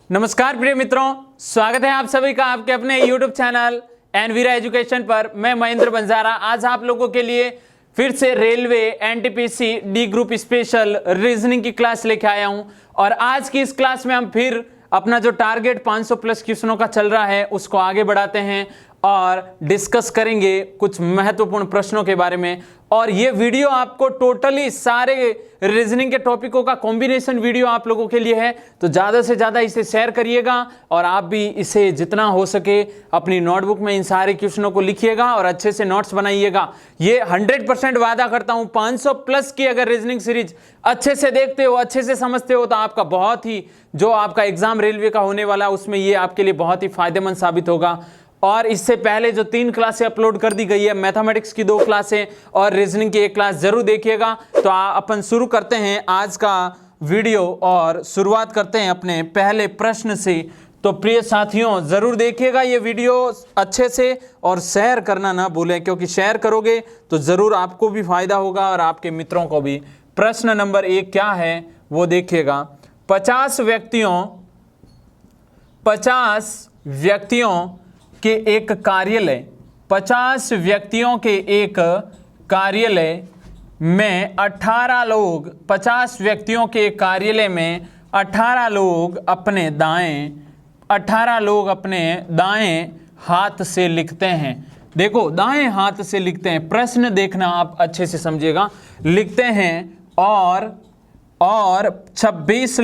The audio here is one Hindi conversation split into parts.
नमस्कार प्रिय मित्रों, स्वागत है आप सभी का आपके अपने YouTube चैनल एनवीरा एजुकेशन पर। मैं महेंद्र बंजारा आज आप लोगों के लिए फिर से railway NTPC D group special reasoning की क्लास लेके आया हूं। और आज की इस क्लास में हम फिर अपना जो टारगेट 500 प्लस क्वेश्चनों का चल रहा है उसको आगे बढ़ाते हैं और डिस्कस करेंगे कुछ महत्वपूर्ण प्रश्नों के बारे में। और ये वीडियो आपको टोटली सारे रीजनिंग के टॉपिकों का कॉम्बिनेशन वीडियो आप लोगों के लिए है, तो ज़्यादा से ज़्यादा इसे शेयर करिएगा और आप भी इसे जितना हो सके अपनी नोटबुक में इन सारे क्वेश्चनों को लिखिएगा और अच्छे से नोट्स बनाइएगा। ये 100% वादा करता हूँ, 500 प्लस की अगर रीजनिंग सीरीज अच्छे से देखते हो, अच्छे से समझते हो, तो आपका बहुत ही जो आपका एग्जाम रेलवे का होने वाला उसमें ये आपके लिए बहुत ही फायदेमंद साबित होगा। और इससे पहले जो 3 क्लासें अपलोड कर दी गई है, मैथमेटिक्स की 2 क्लासें और रीजनिंग की 1 क्लास जरूर देखिएगा। तो अपन शुरू करते हैं आज का वीडियो और शुरुआत करते हैं अपने पहले प्रश्न से। तो प्रिय साथियों, जरूर देखिएगा ये वीडियो अच्छे से और शेयर करना ना भूलें, क्योंकि शेयर करोगे तो जरूर आपको भी फायदा होगा और आपके मित्रों को भी। प्रश्न नंबर 1 क्या है वो देखिएगा। 50 व्यक्तियों के एक कार्यालय, 50 व्यक्तियों के एक कार्यालय में 18 लोग, 50 व्यक्तियों के कार्यालय में 18 लोग अपने दाएं हाथ से लिखते हैं। देखो, दाएं हाथ से लिखते हैं, प्रश्न देखना आप अच्छे से समझिएगा। लिखते हैं और 26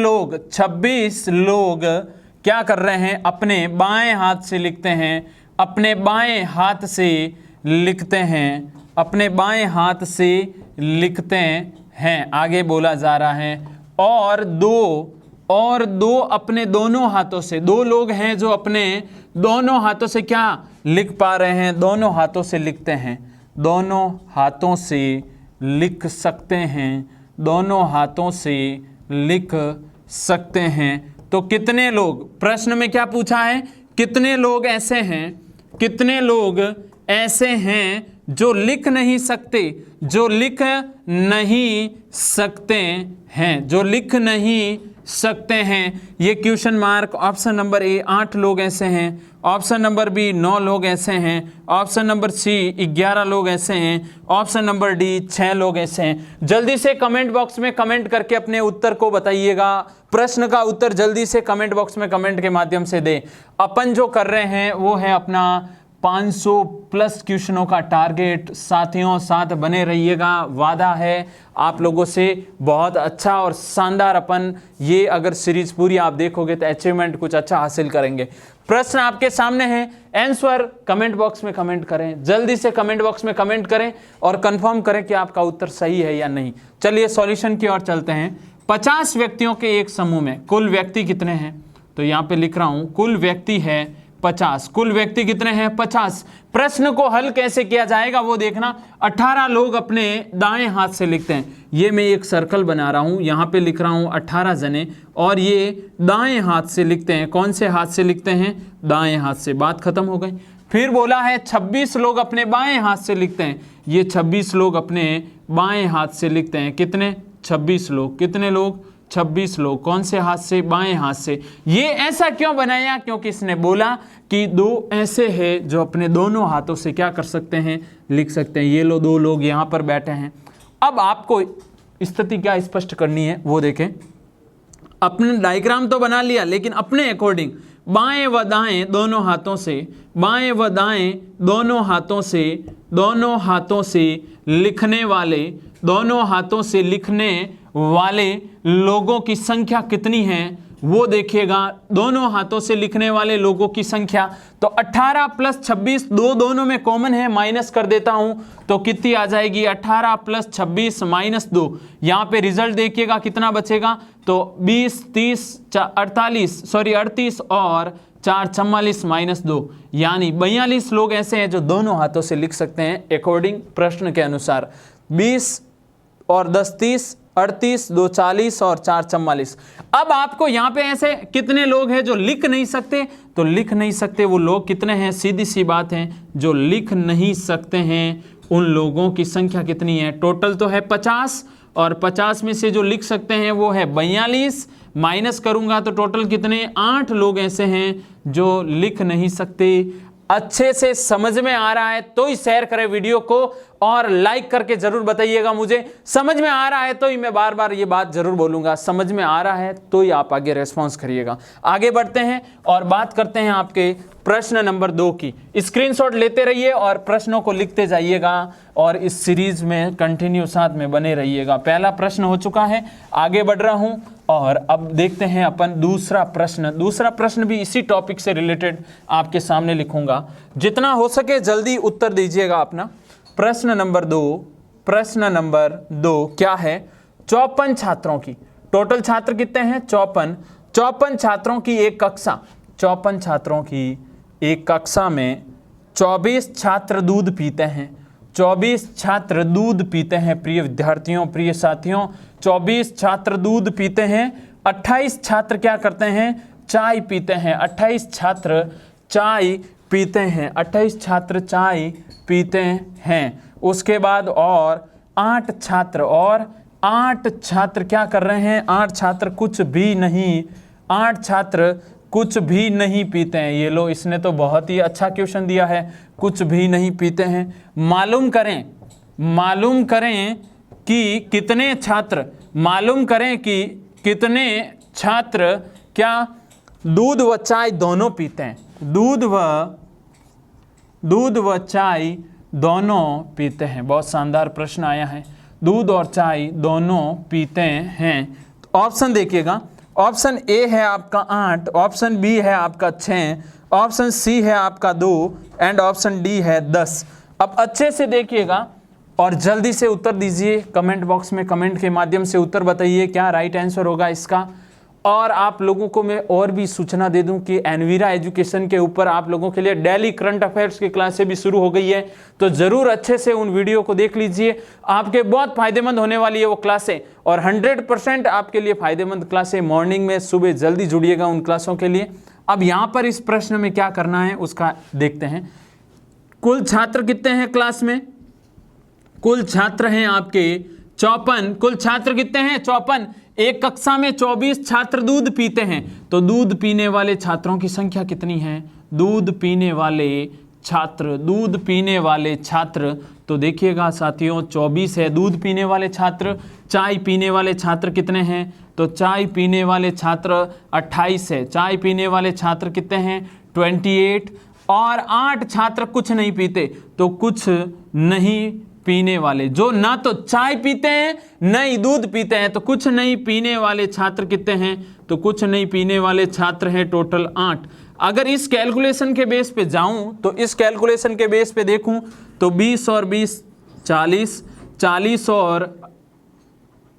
लोग क्या कर रहे हैं, अपने बाएं हाथ से लिखते हैं, अपने बाएं हाथ से लिखते हैं, अपने बाएं हाथ से लिखते हैं। आगे बोला जा रहा है और दो अपने दोनों हाथों से, 2 लोग हैं जो अपने दोनों हाथों से क्या लिख पा रहे हैं, दोनों हाथों से लिखते हैं, दोनों हाथों से लिख सकते हैं, दोनों हाथों से लिख सकते हैं। तो कितने लोग, प्रश्न में क्या पूछा है, कितने लोग ऐसे हैं, कितने लोग ऐसे हैं जो लिख नहीं सकते, जो लिख नहीं सकते हैं, जो लिख नहीं सकते हैं। ये question mark. Option number A 8 लोग ऐसे हैं, ऑप्शन नंबर बी 9 लोग ऐसे हैं, ऑप्शन नंबर सी 11 लोग ऐसे हैं, ऑप्शन नंबर डी 6 लोग ऐसे हैं। जल्दी से कमेंट बॉक्स में कमेंट करके अपने उत्तर को बताइएगा। प्रश्न का उत्तर जल्दी से कमेंट बॉक्स में कमेंट के माध्यम से दें। अपन जो कर रहे हैं वो है अपना 500 प्लस क्वेश्चनों का टारगेट। साथियों, साथ बने रहिएगा, वादा है आप लोगों से बहुत अच्छा और शानदार। अपन ये अगर सीरीज पूरी आप देखोगे तो अचीवमेंट कुछ अच्छा हासिल करेंगे। प्रश्न आपके सामने है, आंसर कमेंट बॉक्स में कमेंट करें, जल्दी से कमेंट बॉक्स में कमेंट करें और कंफर्म करें कि आपका उत्तर सही है या नहीं। चलिए सॉल्यूशन की ओर चलते हैं। 50 व्यक्तियों के एक समूह में कुल व्यक्ति कितने हैं, तो यहाँ पे लिख रहा हूं कुल व्यक्ति है 50। कुल व्यक्ति कितने हैं, 50। प्रश्न को हल कैसे किया जाएगा वो देखना। 18 लोग अपने दाएं हाथ से लिखते हैं। ये मैं एक सर्कल बना रहा हूं, यहाँ पे लिख रहा हूं 18 जने और ये दाएं हाथ से लिखते हैं। कौन से हाथ से लिखते हैं, दाएं हाथ से। बात खत्म हो गई। फिर बोला है 26 लोग अपने बाएं हाथ से लिखते हैं। ये 26 लोग अपने बाएं हाथ से लिखते हैं। कितने, 26 लोग। कितने लोग, 26 लोग। कौन से हाथ से, बाएं हाथ से। ये ऐसा क्यों बनाया, क्योंकि इसने बोला कि 2 ऐसे हैं जो अपने दोनों हाथों से क्या कर सकते हैं, लिख सकते हैं। ये लो 2 लोग यहाँ पर बैठे हैं। अब आपको स्थिति क्या स्पष्ट करनी है वो देखें। अपने डायग्राम तो बना लिया, लेकिन अपने अकॉर्डिंग बाएं व दाएं दोनों हाथों से, बाएं व दाएं दोनों हाथों से, दोनों हाथों से लिखने वाले, दोनों हाथों से लिखने वाले लोगों की संख्या कितनी है वो देखिएगा। दोनों हाथों से लिखने वाले लोगों की संख्या, तो 18 प्लस 26, 2 दोनों में कॉमन है, माइनस कर देता हूं तो कितनी आ जाएगी, 18 प्लस 26 माइनस 2। यहां पे रिजल्ट देखिएगा कितना बचेगा, तो 20, 30, 38 और 4 44 माइनस 2, यानी 42 लोग ऐसे हैं जो दोनों हाथों से लिख सकते हैं अकॉर्डिंग प्रश्न के अनुसार। 20 और 10 30, 38, 2 40 और 4 44। अब आपको यहाँ पे ऐसे कितने लोग हैं जो लिख नहीं सकते, तो लिख नहीं सकते वो लोग कितने हैं, सीधी सी बात है, जो लिख नहीं सकते हैं उन लोगों की संख्या कितनी है। टोटल तो है 50 और 50 में से जो लिख सकते हैं वो है 42, माइनस करूंगा तो टोटल कितने 8 लोग ऐसे हैं जो लिख नहीं सकते। अच्छे से समझ में आ रहा है तो ही शेयर करें वीडियो को और लाइक करके जरूर बताइएगा मुझे। समझ में आ रहा है तो ही मैं बार बार ये बात जरूर बोलूंगा, समझ में आ रहा है तो ही आप आगे रेस्पॉन्स करिएगा। आगे बढ़ते हैं और बात करते हैं आपके प्रश्न नंबर 2 की। स्क्रीनशॉट लेते रहिए और प्रश्नों को लिखते जाइएगा और इस सीरीज में कंटिन्यू साथ में बने रहिएगा। पहला प्रश्न हो चुका है, आगे बढ़ रहा हूं और अब देखते हैं अपन दूसरा प्रश्न। दूसरा प्रश्न भी इसी टॉपिक से रिलेटेड आपके सामने लिखूंगा, जितना हो सके जल्दी उत्तर दीजिएगा अपना। प्रश्न नंबर 2 क्या है? 54 छात्रों की, टोटल छात्र कितने हैं? 54 छात्रों की एक कक्षा, 54 छात्रों की एक कक्षा में 24 छात्र दूध पीते हैं। 24 छात्र दूध पीते हैं प्रिय विद्यार्थियों, प्रिय साथियों, 24 छात्र दूध पीते हैं। 28 छात्र क्या करते हैं? चाय पीते हैं। 28 छात्र चाय पीते हैं। 28 छात्र चाय पीते हैं। उसके बाद और 8 छात्र क्या कर रहे हैं? 8 छात्र कुछ भी नहीं, 8 छात्र कुछ भी नहीं पीते हैं। ये लो, इसने तो बहुत ही अच्छा क्वेश्चन दिया है, कुछ भी नहीं पीते हैं। मालूम करें कि कितने छात्र क्या दूध व चाय दोनों पीते हैं? दूध व चाय दोनों पीते हैं। बहुत शानदार प्रश्न आया है, दूध और चाय दोनों पीते हैं। ऑप्शन देखिएगा, ऑप्शन ए है आपका 8, ऑप्शन बी है आपका 6, ऑप्शन सी है आपका 2 एंड ऑप्शन डी है 10। अब अच्छे से देखिएगा और जल्दी से उत्तर दीजिए। कमेंट बॉक्स में कमेंट के माध्यम से उत्तर बताइए क्या राइट आंसर होगा इसका। और आप लोगों को मैं और भी सूचना दे दूं कि एनवीरा एजुकेशन के ऊपर आप लोगों के लिए डेली करंट अफेयर्स की क्लासें भी शुरू हो गई है, तो ज़रूर अच्छे से उन वीडियो को देख लीजिए। आपके बहुत फायदेमंद होने वाली है वो क्लासें, और 100% आपके लिए फायदेमंद क्लासें। मॉर्निंग में सुबह जल्दी जुड़िएगा उन क्लासों के लिए। अब यहाँ पर इस प्रश्न में क्या करना है उसका देखते हैं। कुल छात्र कितने हैं क्लास में? कुल छात्र हैं आपके 54। कुल छात्र कितने हैं? 54। एक कक्षा में 24 छात्र दूध पीते हैं, तो दूध पीने वाले छात्रों की संख्या कितनी है? दूध पीने वाले छात्र तो देखिएगा साथियों 24 है दूध पीने वाले छात्र। चाय पीने वाले छात्र कितने हैं? तो चाय पीने वाले छात्र 28 है। चाय पीने वाले छात्र कितने हैं? 28। और 8 छात्र कुछ नहीं पीते, तो कुछ नहीं पीने वाले, जो ना तो चाय पीते हैं न ही दूध पीते हैं, तो कुछ नहीं पीने वाले छात्र कितने हैं? तो कुछ नहीं पीने वाले छात्र हैं टोटल 8। अगर इस कैलकुलेशन के बेस पे जाऊं, तो इस कैलकुलेशन के बेस पे देखूं तो 20 और 20 40, 40 और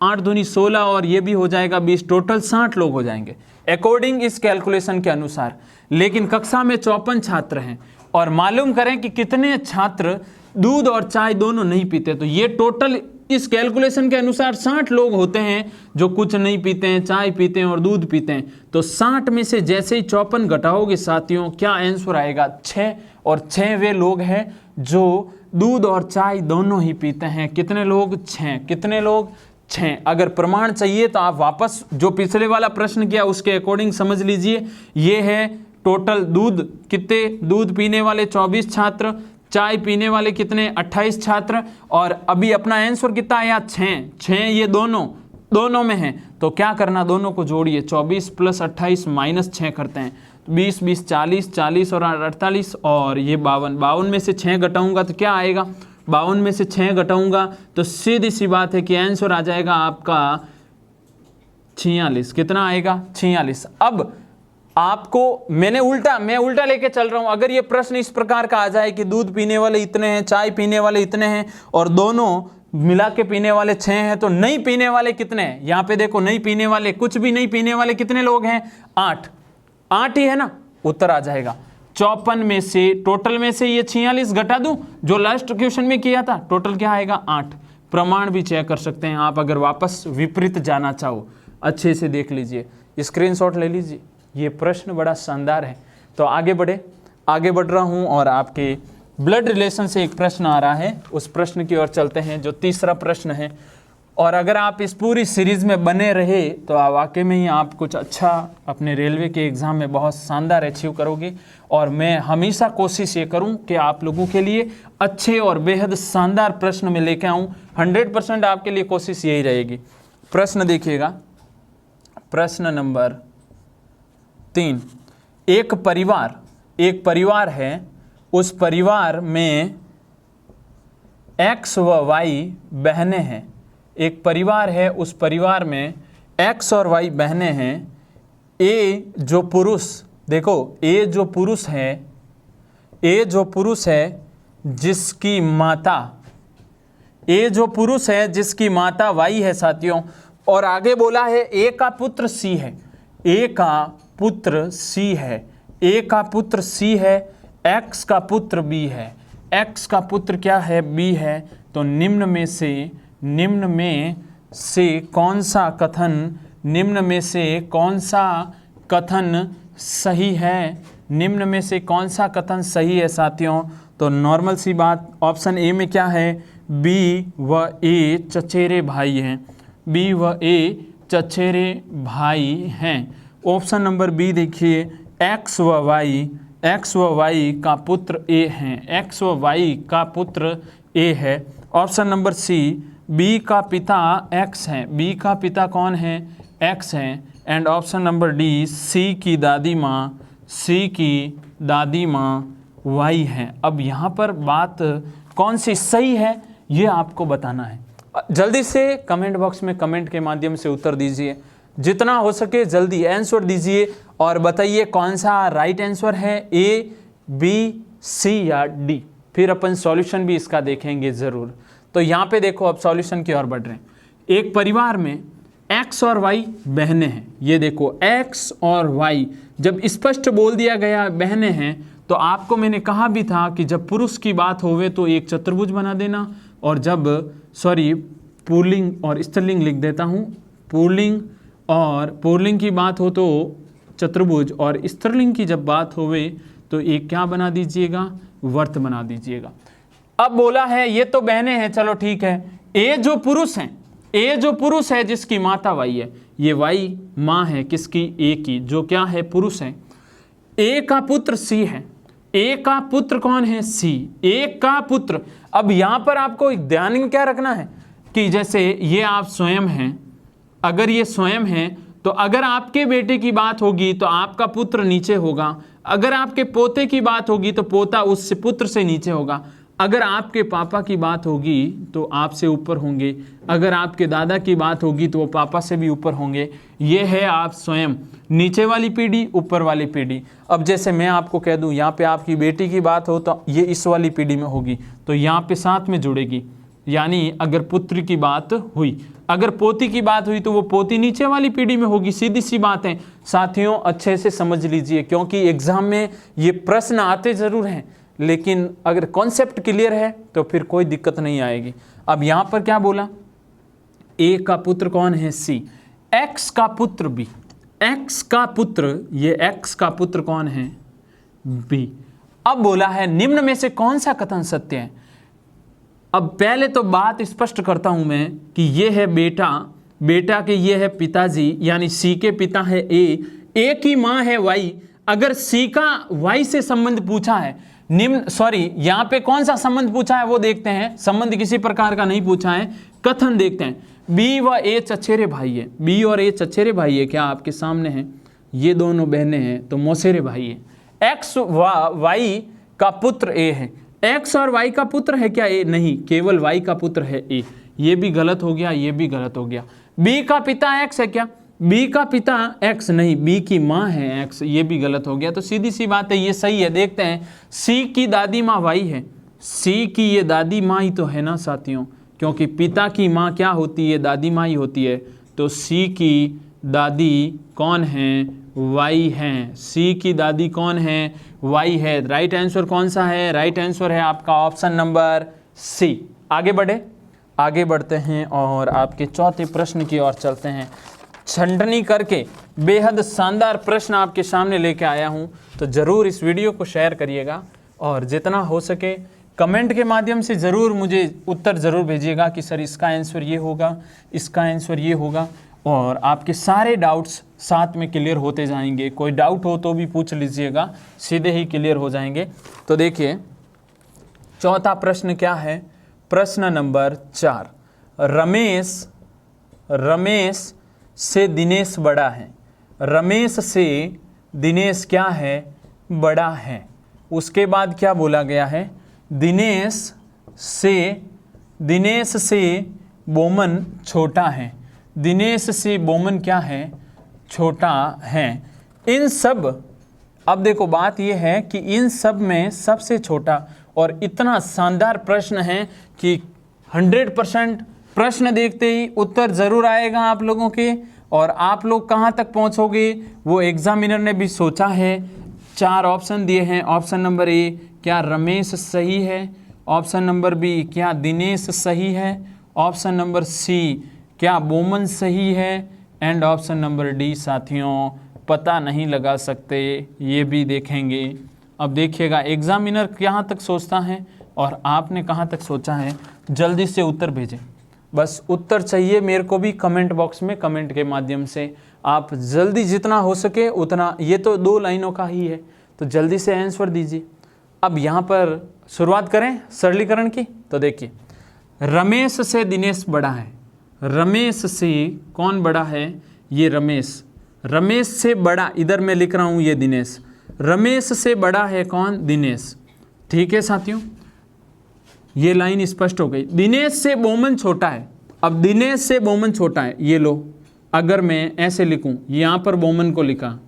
8 दूनी 16 और ये भी हो जाएगा 20, टोटल 60 लोग हो जाएंगे अकॉर्डिंग इस कैलकुलेशन के अनुसार। लेकिन कक्षा में 54 छात्र हैं और मालूम करें कि कितने छात्र दूध और चाय दोनों नहीं पीते, तो ये टोटल इस कैलकुलेशन के अनुसार 60 लोग होते हैं जो कुछ नहीं पीते हैं, चाय पीते हैं और दूध पीते हैं। तो 60 में से जैसे ही 54 घटाओगे साथियों, क्या आंसर आएगा? 6। और 6 वे लोग हैं जो दूध और चाय दोनों ही पीते हैं। कितने लोग? 6। कितने लोग? 6। अगर प्रमाण चाहिए तो आप वापस जो पिछले वाला प्रश्न किया उसके अकॉर्डिंग समझ लीजिए। ये है टोटल दूध, कितने दूध पीने वाले 24 छात्र, चाय पीने वाले कितने? 28 छात्र, और अभी अपना आंसर कितना आया? 6। ये दोनों में है, तो क्या करना? दोनों को जोड़िए, 24 + 28 - 6 करते हैं। 20 20 40, 40 और 48 और ये 52। 52 में से 6 घटाऊंगा तो क्या आएगा? 52 में से 6 घटाऊंगा तो सीधी सी बात है कि आंसर आ जाएगा आपका 46। कितना आएगा? 46। अब आपको मैं उल्टा लेके चल रहा हूं। अगर ये प्रश्न इस प्रकार का आ जाए कि दूध पीने वाले इतने हैं, चाय पीने वाले इतने हैं और दोनों मिला के पीने वाले 6 हैं, तो नहीं पीने वाले कितने हैं? यहां पे देखो, नहीं पीने वाले, कुछ भी नहीं पीने वाले कितने लोग हैं? 8 ही है ना, उत्तर आ जाएगा 54 में से। टोटल में से ये 46 घटा दूं जो लास्ट क्वेश्चन में किया था, टोटल क्या आएगा? 8। प्रमाण भी चेक कर सकते हैं आप अगर वापस विपरीत जाना चाहो। अच्छे से देख लीजिए, स्क्रीनशॉट ले लीजिए। ये प्रश्न बड़ा शानदार है। तो आगे बढ़ रहा हूं और आपके ब्लड रिलेशन से एक प्रश्न आ रहा है, उस प्रश्न की ओर चलते हैं। जो तीसरा प्रश्न है और अगर आप इस पूरी सीरीज़ में बने रहे तो वाकई में ही आप कुछ अच्छा अपने रेलवे के एग्ज़ाम में बहुत शानदार अचीव करोगे। और मैं हमेशा कोशिश ये करूं कि आप लोगों के लिए अच्छे और बेहद शानदार प्रश्न में लेके आऊं। 100% आपके लिए कोशिश यही रहेगी। प्रश्न देखिएगा, प्रश्न नंबर 3। एक परिवार है, उस परिवार में X व Y बहनें हैं। एक परिवार है, उस परिवार में X और Y बहनें हैं। A जो पुरुष, देखो A जो पुरुष है जिसकी माता Y है साथियों। और आगे बोला है A का पुत्र C है, A का पुत्र C है, X का पुत्र B है, X का पुत्र क्या है? B है। तो निम्न में से कौन सा कथन सही है? निम्न में से कौन सा कथन सही है साथियों? तो नॉर्मल सी बात, ऑप्शन ए में क्या है? B व A चचेरे भाई हैं। ऑप्शन नंबर बी देखिए, X व Y का पुत्र A हैं, X व Y का पुत्र A है। ऑप्शन नंबर सी, B का पिता X है, B का पिता कौन है? X है। And option number D, C की दादी माँ Y है। अब यहाँ पर बात कौन सी सही है ये आपको बताना है। जल्दी से कमेंट बॉक्स में कमेंट के माध्यम से उत्तर दीजिए, जितना हो सके जल्दी आंसर दीजिए और बताइए कौन सा राइट आंसर है, A, B, C या D। फिर अपन सॉल्यूशन भी इसका देखेंगे ज़रूर। तो यहाँ पे देखो, अब सॉल्यूशन की ओर बढ़ रहे हैं। एक परिवार में X और Y बहनें हैं। ये देखो X और Y जब स्पष्ट बोल दिया गया बहनें हैं, तो आपको मैंने कहा भी था कि जब पुरुष की बात होवे तो एक चतुर्भुज बना देना, और जब पुल्लिंग और स्त्रीलिंग लिख देता हूँ, पुल्लिंग की बात हो तो चतुर्भुज, और स्त्रीलिंग की जब बात होवे तो एक क्या बना दीजिएगा? वर्त बना दीजिएगा। अब बोला है ये तो बहनें हैं, चलो ठीक है। A जो पुरुष है जिसकी माता Y है, ये Y माँ है किसकी? A की, जो क्या है? पुरुष है। A का पुत्र C है, A का पुत्र कौन है? C, A का पुत्र। अब यहाँ पर आपको ध्यान में क्या रखना है कि जैसे ये आप स्वयं हैं, अगर ये स्वयं हैं तो अगर आपके बेटे की बात होगी तो आपका पुत्र नीचे होगा, अगर आपके पोते की बात होगी तो पोता उससे पुत्र से नीचे होगा, अगर आपके पापा की बात होगी तो आपसे ऊपर होंगे, अगर आपके दादा की बात होगी तो वो पापा से भी ऊपर होंगे। ये है आप स्वयं, नीचे वाली पीढ़ी, ऊपर वाली पीढ़ी। अब जैसे मैं आपको कह दूं यहाँ पे आपकी बेटी की बात हो तो ये इस वाली पीढ़ी में होगी, तो यहाँ पे साथ में जुड़ेगी। यानी अगर पुत्र की बात हुई, अगर पोती की बात हुई तो वो पोती नीचे वाली पीढ़ी में होगी। सीधी सी बात है साथियों, अच्छे से समझ लीजिए, क्योंकि एग्जाम में ये प्रश्न आते ज़रूर हैं, लेकिन अगर कॉन्सेप्ट क्लियर है तो फिर कोई दिक्कत नहीं आएगी। अब यहाँ पर क्या बोला? A का पुत्र कौन है? C, X का पुत्र B, X का पुत्र, ये X का पुत्र कौन है? B। अब बोला है निम्न में से कौन सा कथन सत्य है? अब पहले तो बात स्पष्ट करता हूं मैं कि ये है बेटा के ये है पिताजी, यानी C के पिता है A की माँ है Y। अगर C का Y से संबंध पूछा है, यहाँ पे कौन सा संबंध पूछा है वो देखते हैं। संबंध किसी प्रकार का नहीं पूछा है, कथन देखते हैं। B व A चचेरे भाई है, B और A चचेरे भाई है, क्या आपके सामने है? ये दोनों बहनें हैं तो मौसेरे भाई है। X व Y का पुत्र A है, X और Y का पुत्र है क्या A? नहीं, केवल Y का पुत्र है A। ये भी गलत हो गया, ये भी गलत हो गया। B का पिता X है क्या? B का पिता X नहीं, B की माँ है X, ये भी गलत हो गया। तो सीधी सी बात है, ये सही है। देखते हैं, C की दादी माँ Y है, C की ये दादी माँ ही तो है ना साथियों, क्योंकि पिता की माँ क्या होती है? दादी माँ ही होती है। तो C की दादी कौन है? Y हैं। C की दादी कौन है? Y है। राइट आंसर कौन सा है? राइट आंसर है आपका ऑप्शन नंबर C। आगे बढ़ते हैं और आपके चौथे प्रश्न की ओर चलते हैं। छंटनी करके बेहद शानदार प्रश्न आपके सामने लेके आया हूं, तो ज़रूर इस वीडियो को शेयर करिएगा और जितना हो सके कमेंट के माध्यम से ज़रूर मुझे उत्तर ज़रूर भेजिएगा कि सर इसका आंसर ये होगा, इसका आंसर ये होगा, और आपके सारे डाउट्स साथ में क्लियर होते जाएंगे। कोई डाउट हो तो भी पूछ लीजिएगा, सीधे ही क्लियर हो जाएंगे। तो देखिए चौथा प्रश्न क्या है, प्रश्न नंबर 4, रमेश से दिनेश बड़ा है। रमेश से दिनेश क्या है, बड़ा है। उसके बाद क्या बोला गया है, दिनेश से बोमन छोटा है। दिनेश से बोमन क्या है, छोटा है। इन सब, अब देखो बात यह है कि इन सब में सबसे छोटा, और इतना शानदार प्रश्न है कि 100% प्रश्न देखते ही उत्तर ज़रूर आएगा आप लोगों के, और आप लोग कहाँ तक पहुँचोगे वो एग्जामिनर ने भी सोचा है। 4 ऑप्शन दिए हैं। ऑप्शन नंबर ए, क्या रमेश सही है। ऑप्शन नंबर बी, क्या दिनेश सही है। ऑप्शन नंबर सी, क्या बोमन सही है। एंड ऑप्शन नंबर डी साथियों, पता नहीं लगा सकते, ये भी देखेंगे। अब देखिएगा एग्जामिनर कहाँ तक सोचता है और आपने कहाँ तक सोचा है। जल्दी से उत्तर भेजें, बस उत्तर चाहिए मेरे को भी कमेंट बॉक्स में, कमेंट के माध्यम से आप जल्दी जितना हो सके उतना। ये तो 2 लाइनों का ही है, तो जल्दी से आंसर दीजिए। अब यहाँ पर शुरुआत करें सरलीकरण की। तो देखिए रमेश से दिनेश बड़ा है। रमेश से कौन बड़ा है, ये रमेश से बड़ा, इधर मैं लिख रहा हूँ ये दिनेश। रमेश से बड़ा है कौन, दिनेश। ठीक है साथियों, ये लाइन स्पष्ट हो गई। दिनेश से बोमन छोटा है। अब दिनेश से बोमन छोटा है, ये लो, अगर मैं ऐसे लिखूं, यहां पर बोमन को लिखा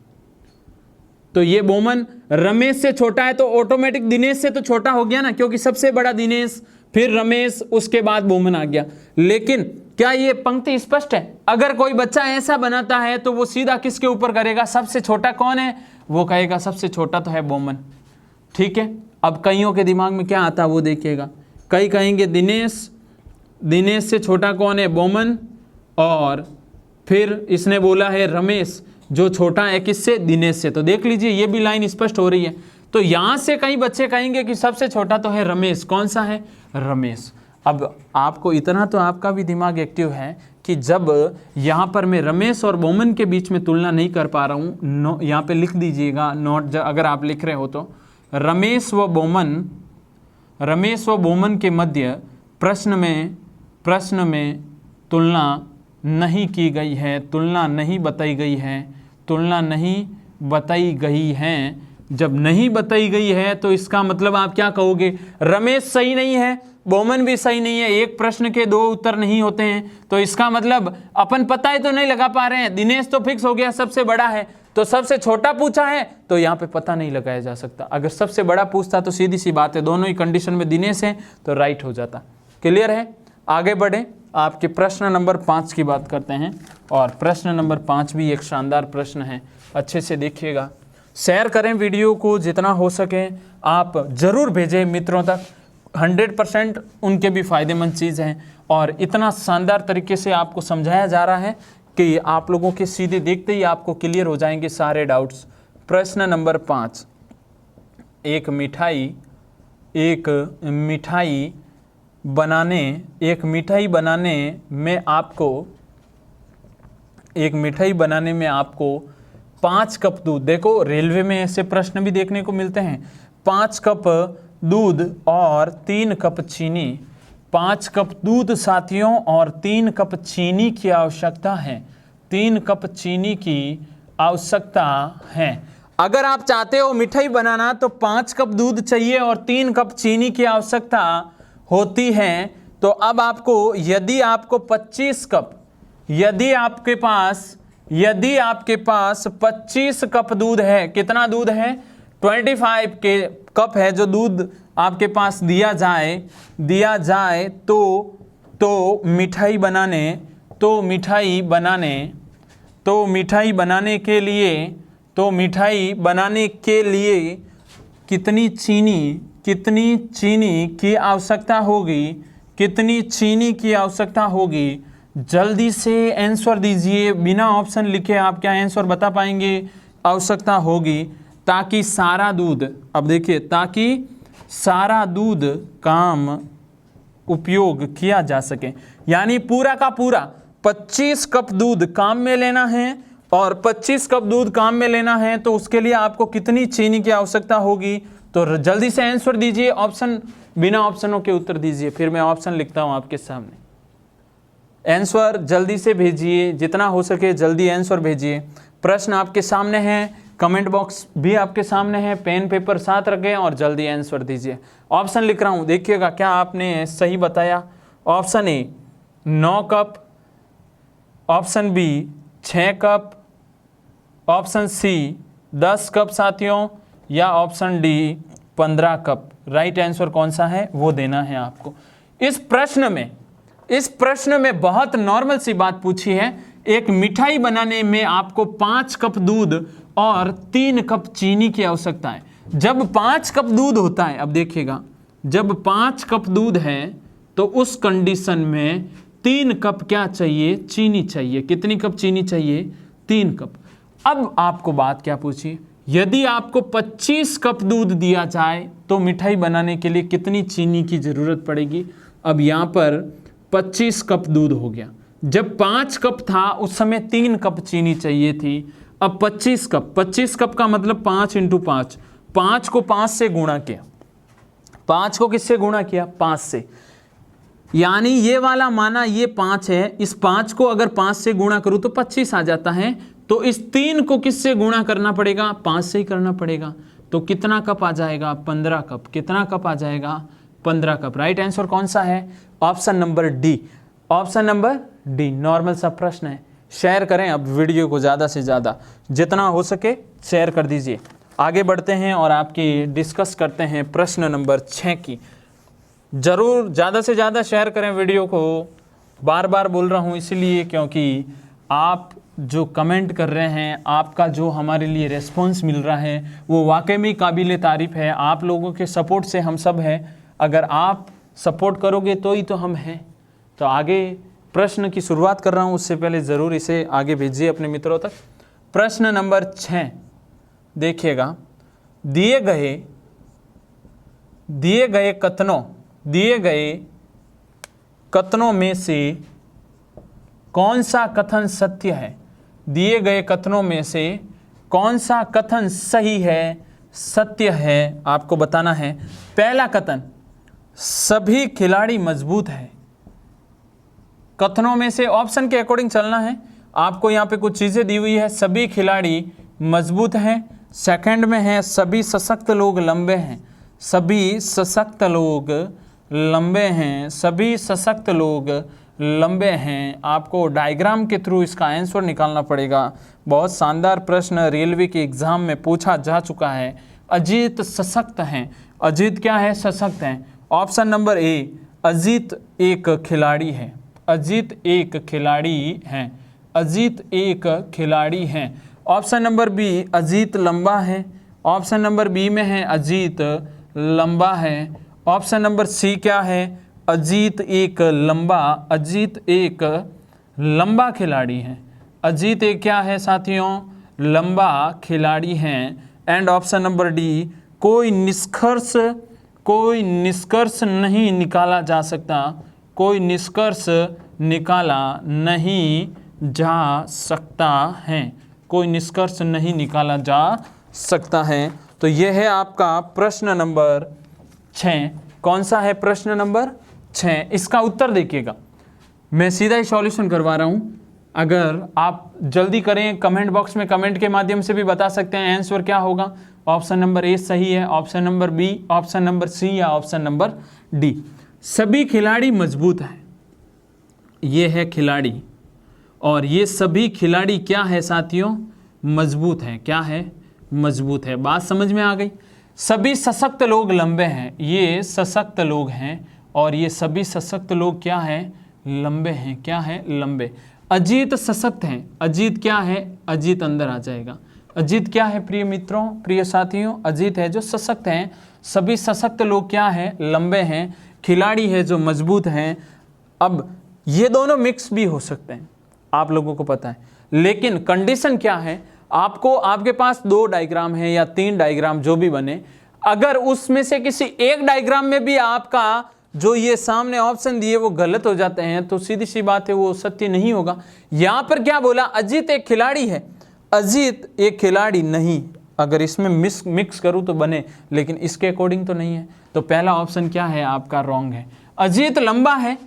तो ये बोमन रमेश से छोटा है, तो ऑटोमेटिक दिनेश से तो छोटा हो गया ना, क्योंकि सबसे बड़ा दिनेश, फिर रमेश, उसके बाद बोमन आ गया। लेकिन क्या ये पंक्ति स्पष्ट है? अगर कोई बच्चा ऐसा बनाता है तो वो सीधा किसके ऊपर करेगा, सबसे छोटा कौन है, वो कहेगा सबसे छोटा तो है बोमन। ठीक है, अब कईयों के दिमाग में क्या आता है वो देखिएगा। कई कहेंगे दिनेश से छोटा कौन है, बोमन, और फिर इसने बोला है रमेश जो छोटा है किससे, दिनेश से। तो देख लीजिए ये भी लाइन स्पष्ट हो रही है। तो यहाँ से कई बच्चे कहेंगे कि सबसे छोटा तो है रमेश। कौन सा है, रमेश। अब आपको इतना तो आपका भी दिमाग एक्टिव है कि जब यहाँ पर मैं रमेश और बोमन के बीच में तुलना नहीं कर पा रहा हूँ, यहाँ पे लिख दीजिएगा नोट, अगर आप लिख रहे हो तो, रमेश व बोमन के मध्य प्रश्न में तुलना नहीं की गई है, तुलना नहीं बताई गई है, तुलना नहीं बताई गई है। जब नहीं बताई गई है तो इसका मतलब आप क्या कहोगे, रमेश सही नहीं है, बोमन भी सही नहीं है। एक प्रश्न के 2 उत्तर नहीं होते हैं, तो इसका मतलब अपन पता ही तो नहीं लगा पा रहे हैं। दिनेश तो फिक्स हो गया सबसे बड़ा है, तो सबसे छोटा पूछा है तो यहाँ पे पता नहीं लगाया जा सकता। अगर सबसे बड़ा पूछता तो सीधी सी बात है, दोनों ही कंडीशन में दिनेश है तो राइट हो जाता। क्लियर है, आगे बढ़े। आपके प्रश्न नंबर 5 की बात करते हैं, और प्रश्न नंबर 5 भी एक शानदार प्रश्न है, अच्छे से देखिएगा। शेयर करें वीडियो को जितना हो सके, आप ज़रूर भेजें मित्रों तक, 100% उनके भी फ़ायदेमंद चीज़ है। और इतना शानदार तरीके से आपको समझाया जा रहा है कि आप लोगों के सीधे देखते ही आपको क्लियर हो जाएंगे सारे डाउट्स। प्रश्न नंबर 5, एक मिठाई बनाने में आपको 5 कप दूध, देखो रेलवे में ऐसे प्रश्न भी देखने को मिलते हैं, 5 कप दूध और 3 कप चीनी। 5 कप दूध साथियों और 3 कप चीनी की आवश्यकता है। 3 कप चीनी की आवश्यकता है। अगर आप चाहते हो मिठाई बनाना तो 5 कप दूध चाहिए और 3 कप चीनी की आवश्यकता होती है। तो अब आपको, यदि आपको 25 कप, यदि आपके पास 25 कप दूध है, कितना दूध है, 25 के कप है जो दूध आपके पास दिया जाए तो मिठाई बनाने के लिए कितनी चीनी की आवश्यकता होगी, जल्दी से आंसर दीजिए। बिना ऑप्शन लिखे आप क्या आंसर बता पाएंगे, आवश्यकता होगी ताकि सारा दूध, अब देखिए, ताकि सारा दूध काम उपयोग किया जा सके। यानी पूरा का पूरा 25 कप दूध काम में लेना है, और 25 कप दूध काम में लेना है तो उसके लिए आपको कितनी चीनी की आवश्यकता होगी। तो जल्दी से आंसर दीजिए, ऑप्शन बिना ऑप्शनों के उत्तर दीजिए, फिर मैं ऑप्शन लिखता हूं आपके सामने। आंसर जल्दी से भेजिए, जितना हो सके जल्दी आंसर भेजिए। प्रश्न आपके सामने है, कमेंट बॉक्स भी आपके सामने है, पेन पेपर साथ रखें और जल्दी आंसर दीजिए। ऑप्शन लिख रहा हूं, देखिएगा क्या आपने सही बताया। Option A 9 cup, option B 6 cup, option C 10 cup साथियों, या option D 15 cup. Right answer कौन सा है वो देना है आपको। इस प्रश्न में बहुत नॉर्मल सी बात पूछी है। एक मिठाई बनाने में आपको 5 कप दूध और 3 कप चीनी की आवश्यकता है। जब 5 कप दूध होता है, अब देखिएगा, जब 5 कप दूध है तो उस कंडीशन में 3 कप क्या चाहिए, चीनी चाहिए। कितनी कप चीनी चाहिए, 3 कप। अब आपको बात क्या पूछी, यदि आपको 25 कप दूध दिया जाए तो मिठाई बनाने के लिए कितनी चीनी की जरूरत पड़ेगी। अब यहाँ पर 25 कप दूध हो गया, जब 5 कप था उस समय 3 कप चीनी चाहिए थी। अब 25 कप का मतलब 5 × 5, 5 को 5 से गुणा किया। 5 को किससे गुणा किया, 5 से। यानी ये वाला माना ये 5 है, इस 5 को अगर 5 से गुणा करूं तो 25 आ जाता है। तो इस 3 को किससे गुणा करना पड़ेगा, 5 से ही करना पड़ेगा। तो कितना कप आ जाएगा, 15 कप। कितना कप आ जाएगा, 15 कप। राइट आंसर कौन सा है, option number D. Option number D. Normal सा प्रश्न है। शेयर करें अब वीडियो को ज़्यादा से ज़्यादा, जितना हो सके शेयर कर दीजिए। आगे बढ़ते हैं और आपकी डिस्कस करते हैं प्रश्न नंबर 6 की। ज़रूर ज़्यादा से ज़्यादा शेयर करें वीडियो को। बार बार बोल रहा हूँ इसलिए क्योंकि आप जो कमेंट कर रहे हैं, आपका जो हमारे लिए रिस्पॉन्स मिल रहा है वो वाकई में काबिल तारीफ़ है। आप लोगों के सपोर्ट से हम सब हैं। अगर आप सपोर्ट करोगे तो ही तो हम हैं। तो आगे प्रश्न की शुरुआत कर रहा हूँ, उससे पहले ज़रूर इसे आगे भेजिए अपने मित्रों तक। प्रश्न नंबर 6 देखिएगा, दिए गए कथनों में से कौन सा कथन सत्य है। दिए गए कथनों में से कौन सा कथन सही है, सत्य है, आपको बताना है। पहला कथन, सभी खिलाड़ी मजबूत है। कथनों में से ऑप्शन के अकॉर्डिंग चलना है। आपको यहाँ पे कुछ चीज़ें दी हुई है, सभी खिलाड़ी मजबूत हैं। सेकंड में है, सभी सशक्त लोग लंबे हैं। सभी सशक्त लोग लंबे हैं। सभी सशक्त लोग लंबे हैं। आपको डायग्राम के थ्रू इसका आंसर निकालना पड़ेगा। बहुत शानदार प्रश्न रेलवे के एग्जाम में पूछा जा चुका है। अजीत सशक्त हैं। अजीत क्या है, सशक्त हैं। ऑप्शन नंबर ए, अजीत एक खिलाड़ी है। अजीत एक खिलाड़ी हैं। अजीत एक खिलाड़ी हैं। ऑप्शन नंबर बी, अजीत लंबा है। ऑप्शन नंबर बी में है अजीत लंबा है। ऑप्शन नंबर सी क्या है, अजीत एक लंबा खिलाड़ी है। अजीत एक क्या है साथियों, लंबा खिलाड़ी हैं। एंड ऑप्शन नंबर डी, कोई निष्कर्ष नहीं निकाला जा सकता। कोई निष्कर्ष निकाला नहीं जा सकता है। कोई निष्कर्ष नहीं निकाला जा सकता है। तो यह है आपका प्रश्न नंबर 6। कौन सा है, प्रश्न नंबर 6। इसका उत्तर देखिएगा, मैं सीधा ही सॉल्यूशन करवा रहा हूं। अगर आप जल्दी करें, कमेंट बॉक्स में कमेंट के माध्यम से भी बता सकते हैं आंसर क्या होगा। ऑप्शन नंबर ए सही है, option number B, option number C या ऑप्शन नंबर डी। सभी खिलाड़ी मजबूत हैं, ये है खिलाड़ी, और ये सभी खिलाड़ी क्या है साथियों, मजबूत हैं। क्या है, मजबूत है। बात समझ में आ गई। सभी सशक्त लोग लंबे हैं, ये सशक्त लोग हैं, और ये सभी सशक्त लोग क्या हैं, लंबे हैं। क्या है, लंबे। अजीत सशक्त हैं। अजीत क्या है, अजीत अंदर आ जाएगा। अजीत क्या है प्रिय मित्रों, प्रिय साथियों, अजीत है जो सशक्त हैं। सभी सशक्त लोग क्या है, लंबे हैं। खिलाड़ी है जो मजबूत हैं। अब ये दोनों मिक्स भी हो सकते हैं, आप लोगों को पता है, लेकिन कंडीशन क्या है, आपको, आपके पास 2 डायग्राम है या 3 डायग्राम जो भी बने, अगर उसमें से किसी एक डायग्राम में भी आपका जो ये सामने ऑप्शन दिए वो गलत हो जाते हैं तो सीधी सी बात है वो सत्य नहीं होगा। यहां पर क्या बोला, अजीत एक खिलाड़ी है, अजीत एक खिलाड़ी नहीं, अगर इसमें मिक्स करूं तो बने, लेकिन इसके अकॉर्डिंग तो नहीं है, तो पहला ऑप्शन क्या है आपका रॉन्ग है। अजीत लंबा है,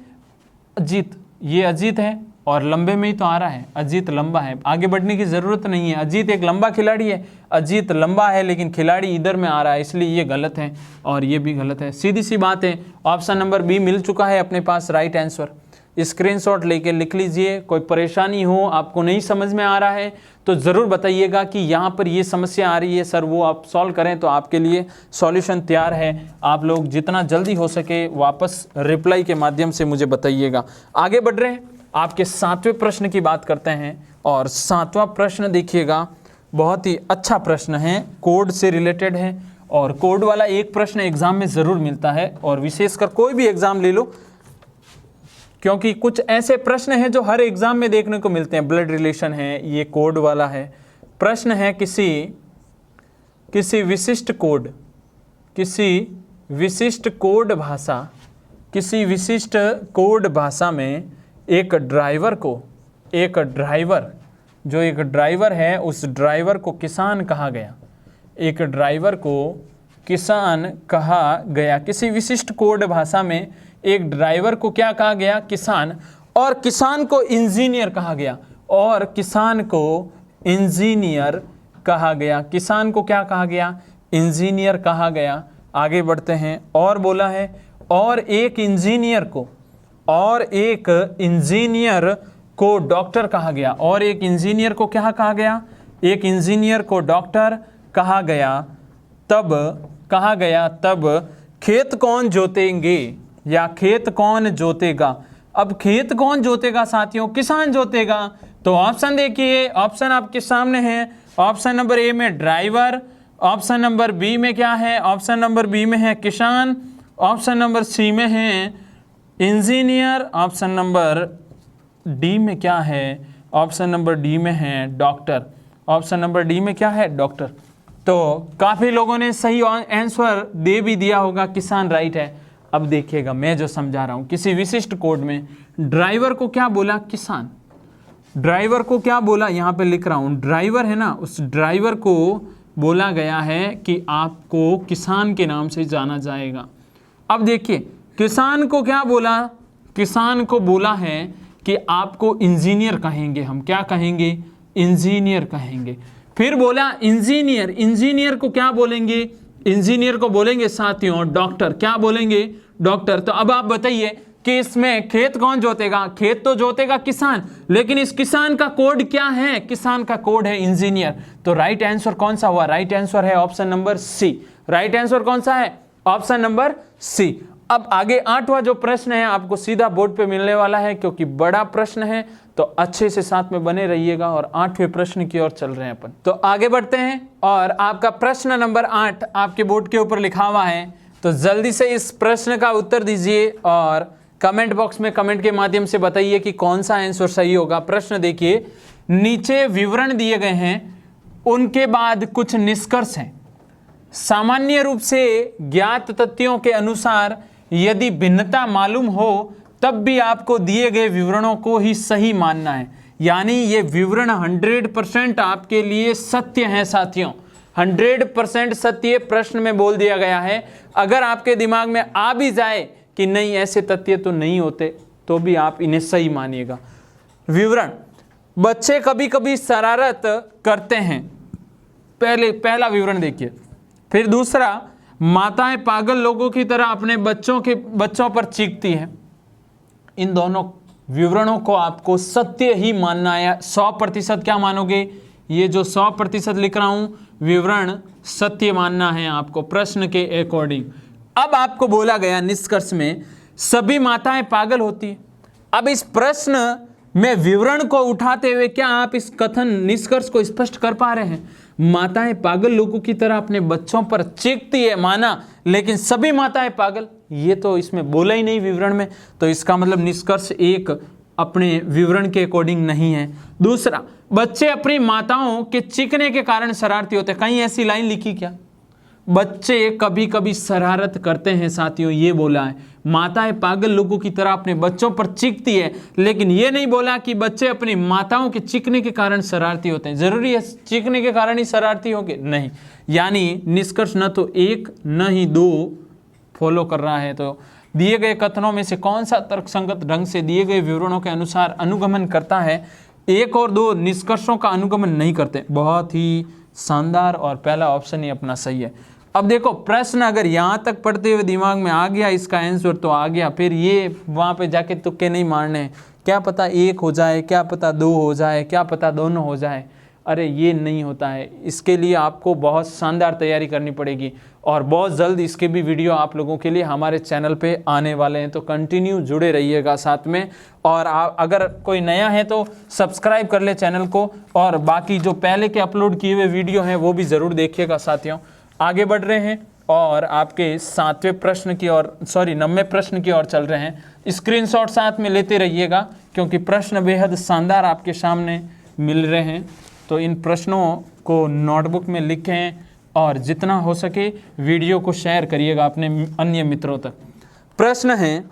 अजीत ये अजीत है और लंबे में ही तो आ रहा है, अजीत लंबा है, आगे बढ़ने की जरूरत नहीं है, अजीत एक लंबा खिलाड़ी है, अजीत लंबा है लेकिन खिलाड़ी इधर में आ रहा है, इसलिए ये गलत है और ये भी गलत है। सीधी सी बात है, ऑप्शन नंबर बी मिल चुका है अपने पास राइट आंसर। स्क्रीनशॉट लेके लिख लीजिए। कोई परेशानी हो, आपको नहीं समझ में आ रहा है तो ज़रूर बताइएगा कि यहाँ पर ये समस्या आ रही है सर, वो आप सॉल्व करें तो आपके लिए सॉल्यूशन तैयार है। आप लोग जितना जल्दी हो सके वापस रिप्लाई के माध्यम से मुझे बताइएगा। आगे बढ़ रहे हैं, आपके 7वें प्रश्न की बात करते हैं और 7वां प्रश्न देखिएगा, बहुत ही अच्छा प्रश्न है, कोड से रिलेटेड है और कोड वाला एक प्रश्न एग्जाम में ज़रूर मिलता है और विशेषकर कोई भी एग्जाम ले लो, क्योंकि कुछ ऐसे प्रश्न हैं जो हर एग्जाम में देखने को मिलते हैं। ब्लड रिलेशन है, ये कोड वाला है, प्रश्न है किसी विशिष्ट कोड, किसी विशिष्ट कोड भाषा में एक ड्राइवर है, उस ड्राइवर को किसान कहा गया, एक ड्राइवर को किसान कहा गया। किसी विशिष्ट कोड भाषा में एक ड्राइवर को क्या कहा गया, किसान, और किसान को इंजीनियर कहा गया, और किसान को इंजीनियर कहा गया, किसान को क्या कहा गया, इंजीनियर कहा गया। आगे बढ़ते हैं, और बोला है और एक इंजीनियर को डॉक्टर कहा गया, और एक इंजीनियर को क्या कहा गया, एक इंजीनियर को डॉक्टर कहा गया। तब खेत कौन जोतेंगे या खेत कौन जोतेगा। अब खेत कौन जोतेगा साथियों, किसान जोतेगा। तो ऑप्शन देखिए, ऑप्शन आपके सामने है, ऑप्शन नंबर ए में ड्राइवर, ऑप्शन नंबर बी में क्या है, ऑप्शन नंबर बी में है किसान, ऑप्शन नंबर सी में है इंजीनियर, ऑप्शन नंबर डी में क्या है, ऑप्शन नंबर डी में है डॉक्टर, ऑप्शन नंबर डी में क्या है, डॉक्टर। तो काफ़ी लोगों ने सही आंसर दे भी दिया होगा, किसान राइट है। अब देखिएगा मैं जो समझा रहा हूँ, किसी विशिष्ट कोड में ड्राइवर को क्या बोला, किसान, ड्राइवर को क्या बोला, यहाँ पे लिख रहा हूँ, ड्राइवर है ना, उस ड्राइवर को बोला गया है कि आपको किसान के नाम से जाना जाएगा। अब देखिए किसान को क्या बोला, किसान को बोला है कि आपको इंजीनियर कहेंगे, हम क्या कहेंगे, इंजीनियर कहेंगे। फिर बोला इंजीनियर, इंजीनियर को क्या बोलेंगे, इंजीनियर को बोलेंगे साथियों डॉक्टर, क्या बोलेंगे, डॉक्टर। तो अब आप बताइए कि इसमें खेत कौन जोतेगा, खेत तो जोतेगा किसान, लेकिन इस किसान का कोड क्या है, किसान का कोड है इंजीनियर। तो राइट आंसर कौन सा हुआ, राइट आंसर है option number C. Right answer कौन सा है, ऑप्शन नंबर सी। अब आगे 8वां जो प्रश्न है आपको सीधा बोर्ड पे मिलने वाला है, क्योंकि बड़ा प्रश्न है, तो अच्छे से साथ में बने रहिएगा। और 8वें प्रश्न की ओर चल रहे हैं अपन, तो आगे बढ़ते हैं। और आपका प्रश्न नंबर 8 आपके बोर्ड के ऊपर लिखा हुआ है, तो जल्दी से इस प्रश्न का उत्तर दीजिए और कमेंट बॉक्स में कमेंट के माध्यम से बताइए कि कौन सा आंसर सही होगा। प्रश्न देखिए, नीचे विवरण दिए गए हैं, उनके बाद कुछ निष्कर्ष हैं। सामान्य रूप से ज्ञात तथ्यों के अनुसार यदि भिन्नता मालूम हो तब भी आपको दिए गए विवरणों को ही सही मानना है। यानी ये विवरण 100% आपके लिए सत्य है साथियों, 100% सत्य प्रश्न में बोल दिया गया है। अगर आपके दिमाग में आ भी जाए कि नहीं ऐसे तथ्य तो नहीं होते, तो भी आप इन्हें सही मानिएगा। विवरण, बच्चे कभी कभी शरारत करते हैं, पहला विवरण देखिए। फिर दूसरा, माताएं पागल लोगों की तरह अपने बच्चों पर चीखती हैं। इन दोनों विवरणों को आपको सत्य ही मानना है। 100% क्या मानोगे, ये जो 100% लिख रहा हूं विवरण सत्य मानना है आपको प्रश्न के अकॉर्डिंग। अब आपको बोला गया निष्कर्ष में सभी माताएं पागल होती हैं। अब इस प्रश्न में विवरण को उठाते हुए क्या आप इस कथन निष्कर्ष को स्पष्ट कर पा रहे हैं, माताएं पागल लोगों की तरह अपने बच्चों पर चीखती है माना, लेकिन सभी माताएं पागल, ये तो इसमें बोला ही नहीं विवरण में, तो इसका मतलब निष्कर्ष 1 अपने विवरण के अकॉर्डिंग नहीं है। दूसरा, बच्चे अपनी माताओं के चीखने के कारण शरारती होते हैं। कहीं ऐसी लाइन लिखी क्या, बच्चे कभी कभी शरारत करते हैं साथियों, ये बोला है। माताएं पागल लोगों की तरह अपने बच्चों पर चीखती है, लेकिन ये नहीं बोला कि बच्चे अपनी माताओं के चीखने के कारण शरारती होते हैं। जरूरी है चीखने के कारण ही शरारती होंगे? नहीं। यानी निष्कर्ष न तो एक न ही दो फॉलो कर रहा है। तो दिए गए कथनों में से कौन सा तर्कसंगत ढंग से दिए गए विवरणों के अनुसार अनुगमन करता है? 1 और 2 निष्कर्षों का अनुगमन नहीं करते। बहुत ही शानदार, और पहला ऑप्शन ही अपना सही है। अब देखो प्रश्न अगर यहाँ तक पढ़ते हुए दिमाग में आ गया इसका आंसर तो आ गया, फिर ये वहाँ पे जाके तुक्के नहीं मारने हैं। क्या पता 1 हो जाए, क्या पता 2 हो जाए, क्या पता दोनों हो जाए। अरे ये नहीं होता है। इसके लिए आपको बहुत शानदार तैयारी करनी पड़ेगी, और बहुत जल्द इसके भी वीडियो आप लोगों के लिए हमारे चैनल पे आने वाले हैं। तो कंटिन्यू जुड़े रहिएगा साथ में, और अगर कोई नया है तो सब्सक्राइब कर ले चैनल को, और बाकी जो पहले के अपलोड किए हुए वीडियो हैं वो भी ज़रूर देखिएगा साथियों। आगे बढ़ रहे हैं और आपके 7वें प्रश्न की ओर, 9वें प्रश्न की ओर चल रहे हैं। स्क्रीनशॉट साथ में लेते रहिएगा क्योंकि प्रश्न बेहद शानदार आपके सामने मिल रहे हैं। तो इन प्रश्नों को नोटबुक में लिखें और जितना हो सके वीडियो को शेयर करिएगा अपने अन्य मित्रों तक। प्रश्न है,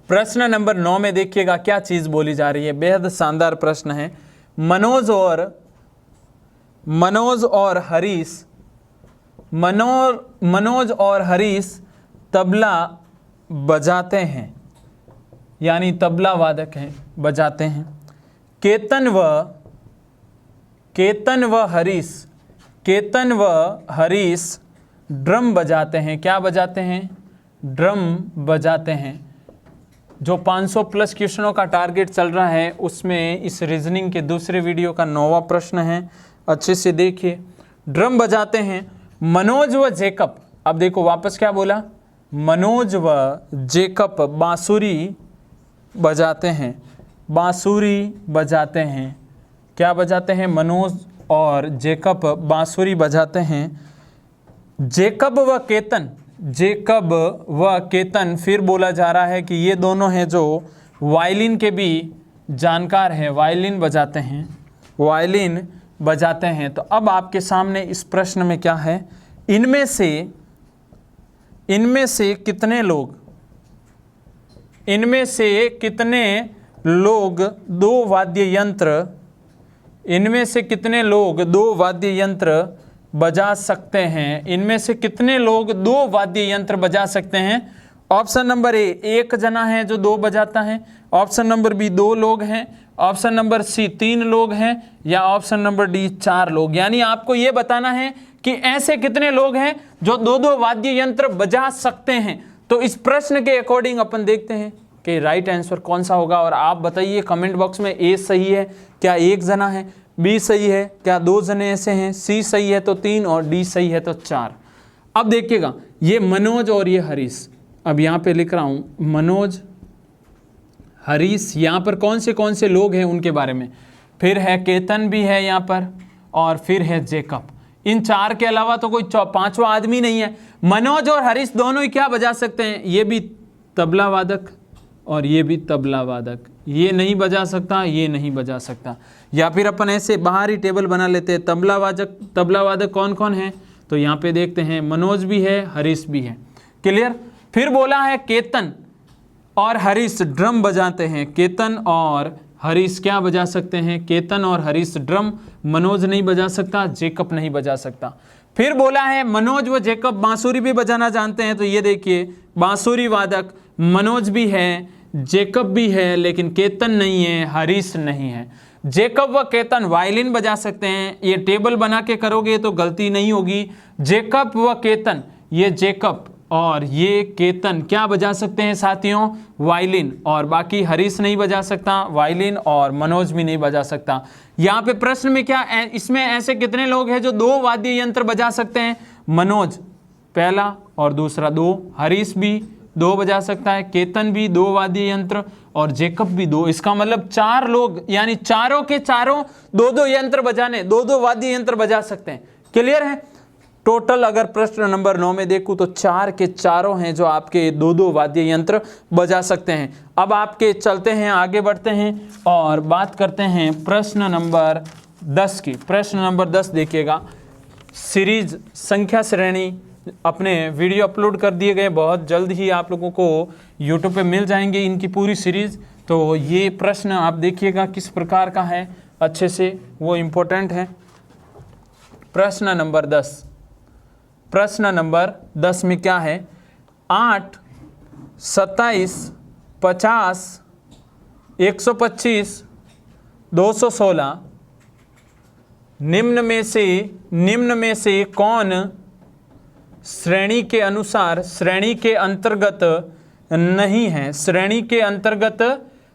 प्रश्न नंबर 9 में देखिएगा क्या चीज़ बोली जा रही है। बेहद शानदार प्रश्न है। मनोज और हरीश तबला बजाते हैं, यानी तबला वादक हैं, बजाते हैं। केतन व हरीश ड्रम बजाते हैं। क्या बजाते हैं? ड्रम बजाते हैं। जो 500 प्लस क्वेश्चनों का टारगेट चल रहा है उसमें इस रीजनिंग के दूसरे वीडियो का 9वां प्रश्न है, अच्छे से देखिए। ड्रम बजाते हैं मनोज व जेकब। अब देखो वापस क्या बोला, मनोज व जेकब बांसुरी बजाते हैं। बांसुरी बजाते हैं। क्या बजाते हैं? मनोज और जेकब बांसुरी बजाते हैं। जेकब व केतन फिर बोला जा रहा है कि ये दोनों हैं जो वायलिन के भी जानकार हैं, वायलिन बजाते हैं। तो अब आपके सामने इस प्रश्न में क्या है, इनमें से कितने लोग दो वाद्य यंत्र बजा सकते हैं? इनमें से कितने लोग 2 वाद्य यंत्र बजा सकते हैं? ऑप्शन नंबर ए 1 जना है जो 2 बजाता है, ऑप्शन नंबर बी 2 लोग हैं, ऑप्शन नंबर सी 3 लोग हैं, या ऑप्शन नंबर डी 4 लोग। यानी आपको ये बताना है कि ऐसे कितने लोग हैं जो 2 वाद्य यंत्र बजा सकते हैं। तो इस प्रश्न के अकॉर्डिंग अपन देखते हैं कि राइट आंसर कौन सा होगा, और आप बताइए कमेंट बॉक्स में। ए सही है क्या 1 जना है, बी सही है क्या 2 जने ऐसे हैं, सी सही है तो 3 और डी सही है तो 4। अब देखिएगा ये मनोज और ये हरीश, अब यहाँ पे लिख रहा हूँ मनोज हरीश, यहाँ पर कौन से लोग हैं उनके बारे में। फिर है केतन भी है यहाँ पर, और फिर है जेकब। इन 4 के अलावा तो कोई 5वां आदमी नहीं है। मनोज और हरीश दोनों ही क्या बजा सकते हैं? ये भी तबला वादक और ये भी तबला वादक। ये नहीं बजा सकता, ये नहीं बजा सकता। या फिर अपन ऐसे बाहरी टेबल बना लेते हैं, तबला वादक कौन कौन है? तो यहाँ पे देखते हैं मनोज भी है, हरीश भी है। क्लियर। फिर बोला है केतन और हरीश ड्रम बजाते हैं। केतन और हरीश क्या बजा सकते हैं? केतन और हरीश ड्रम। मनोज नहीं बजा सकता, जेकब नहीं बजा सकता। फिर बोला है मनोज व जेकब बांसुरी भी बजाना जानते हैं। तो ये देखिए बांसुरी वादक मनोज भी है, जेकब भी है, लेकिन केतन नहीं है, हरीश नहीं है। जेकब व केतन वायलिन बजा सकते हैं। ये टेबल बना के करोगे तो गलती नहीं होगी। जेकब व केतन, ये जेकब और ये केतन क्या बजा सकते हैं साथियों? वायलिन। और बाकी हरीश नहीं बजा सकता वायलिन, और मनोज भी नहीं बजा सकता। यहाँ पे प्रश्न में क्या, इसमें ऐसे कितने लोग हैं जो 2 वाद्य यंत्र बजा सकते हैं? मनोज पहला और दूसरा 2, हरीश भी 2 बजा सकता है, केतन भी 2 वाद्य यंत्र, और जेकब भी 2। इसका मतलब 4 लोग, यानी चारों के चारों 2 यंत्र बजाने, 2 वाद्य यंत्र बजा सकते हैं। क्लियर है। टोटल अगर प्रश्न नंबर 9 में देखूं तो 4 के चारों हैं जो आपके 2 वाद्य यंत्र बजा सकते हैं। अब आपके चलते हैं, आगे बढ़ते हैं और बात करते हैं प्रश्न नंबर 10 की। प्रश्न नंबर 10 देखिएगा, सीरीज संख्या श्रेणी अपने वीडियो अपलोड कर दिए गए, बहुत जल्द ही आप लोगों को यूट्यूब पे मिल जाएंगे इनकी पूरी सीरीज। तो ये प्रश्न आप देखिएगा किस प्रकार का है अच्छे से, वो इम्पोर्टेंट है। प्रश्न नंबर 10, प्रश्न नंबर 10 में क्या है, 8, 27, 50, 125, 216 निम्न में से कौन श्रेणी के अनुसार श्रेणी के अंतर्गत नहीं है, श्रेणी के अंतर्गत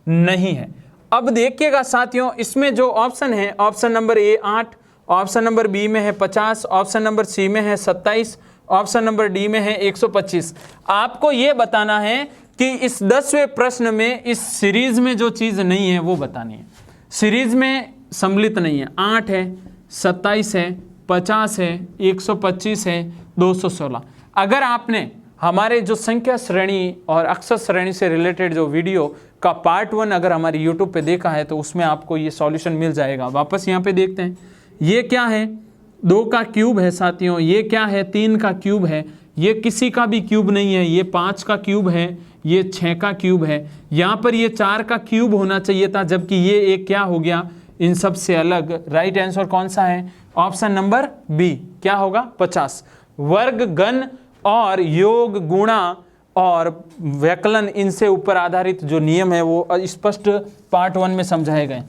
नहीं है। अब देखिएगा साथियों, इसमें जो ऑप्शन है, option number A 8, option number B में है 50, ऑप्शन नंबर सी में है 27, ऑप्शन नंबर डी में है 125। आपको ये बताना है कि इस 10वें प्रश्न में इस सीरीज में जो चीज़ नहीं है वो बतानी है। सीरीज में सम्मिलित नहीं है, 8 है, 27 है, 50 है, 125 है, 216। अगर आपने हमारे जो संख्या श्रेणी और अक्षर श्रेणी से रिलेटेड जो वीडियो का पार्ट 1 अगर हमारी यूट्यूब पे देखा है तो उसमें आपको ये सॉल्यूशन मिल जाएगा। वापस यहाँ पे देखते हैं, ये क्या है, 2 का क्यूब है साथियों, ये क्या है, 3 का क्यूब है, ये किसी का भी क्यूब नहीं है, ये 5 का क्यूब है, ये 6 का क्यूब है, यहाँ पर ये 4 का क्यूब होना चाहिए था, जबकि ये एक क्या हो गया, इन सब से अलग। राइट आंसर कौन सा है, ऑप्शन नंबर बी, क्या होगा 50। वर्ग, घन और योग, गुणा और व्यकलन, इनसे ऊपर आधारित जो नियम है वो स्पष्ट पार्ट 1 में समझाए गए।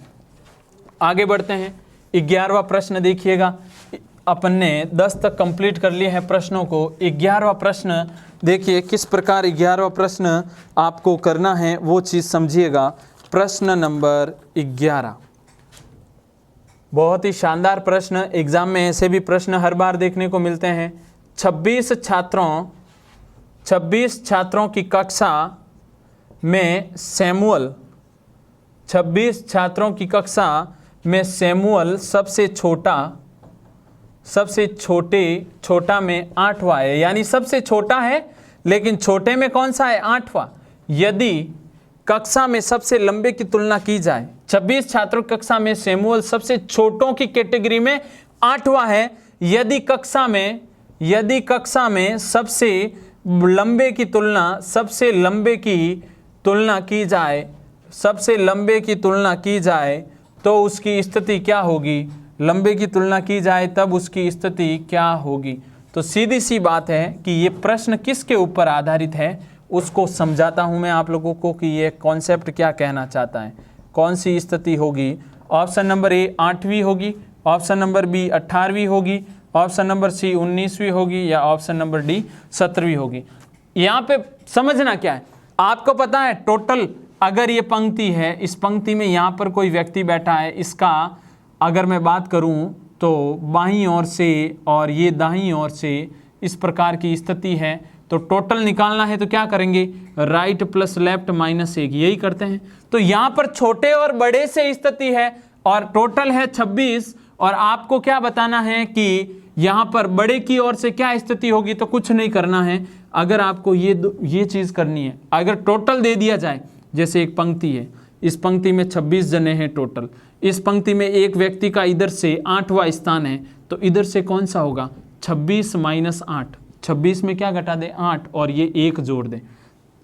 आगे बढ़ते हैं, 11वां प्रश्न देखिएगा। अपन ने 10 तक कंप्लीट कर लिए हैं प्रश्नों को। 11वां प्रश्न देखिए किस प्रकार 11वां प्रश्न आपको करना है वो चीज़ समझिएगा। प्रश्न नंबर 11 बहुत ही शानदार प्रश्न, एग्जाम में ऐसे भी प्रश्न हर बार देखने को मिलते हैं। 26 छात्रों की कक्षा में सैमुअल, 26 छात्रों की कक्षा में सैमुअल सबसे छोटा में 8वां है, यानी सबसे छोटा है लेकिन छोटे में कौन सा है, 8वां। यदि कक्षा में सबसे लंबे की तुलना की जाए, 26 छात्रों कक्षा में सैमुअल सबसे छोटों की कैटेगरी में 8वां है। यदि कक्षा में सबसे लंबे की तुलना की जाए तो उसकी स्थिति क्या होगी, लंबे की तुलना की जाए तब उसकी स्थिति क्या होगी। तो सीधी सी बात है कि ये प्रश्न किसके ऊपर आधारित है उसको समझाता हूं मैं आप लोगों को कि ये कॉन्सेप्ट क्या कहना चाहता है। कौन सी स्थिति होगी, ऑप्शन नंबर ए 8वीं होगी, ऑप्शन नंबर बी 18वीं होगी, ऑप्शन नंबर सी 19वीं होगी या ऑप्शन नंबर डी 17वीं होगी। यहाँ पे समझना क्या है, आपको पता है टोटल अगर ये पंक्ति है, इस पंक्ति में यहाँ पर कोई व्यक्ति बैठा है, इसका अगर मैं बात करूँ तो बाईं ओर से और ये दाईं ओर से इस प्रकार की स्थिति है। तो टोटल निकालना है तो क्या करेंगे, राइट प्लस लेफ्ट माइनस 1, यही करते हैं। तो यहाँ पर छोटे और बड़े से स्थिति है और टोटल है 26 और आपको क्या बताना है कि यहाँ पर बड़े की ओर से क्या स्थिति होगी। तो कुछ नहीं करना है, अगर आपको ये चीज़ करनी है, अगर टोटल दे दिया जाए, जैसे एक पंक्ति है, इस पंक्ति में 26 जने हैं टोटल, इस पंक्ति में एक व्यक्ति का इधर से 8वां स्थान है, तो इधर से कौन सा होगा, 26 माइनस 8, 26 में क्या घटा दें, 8 और ये 1 जोड़ दें,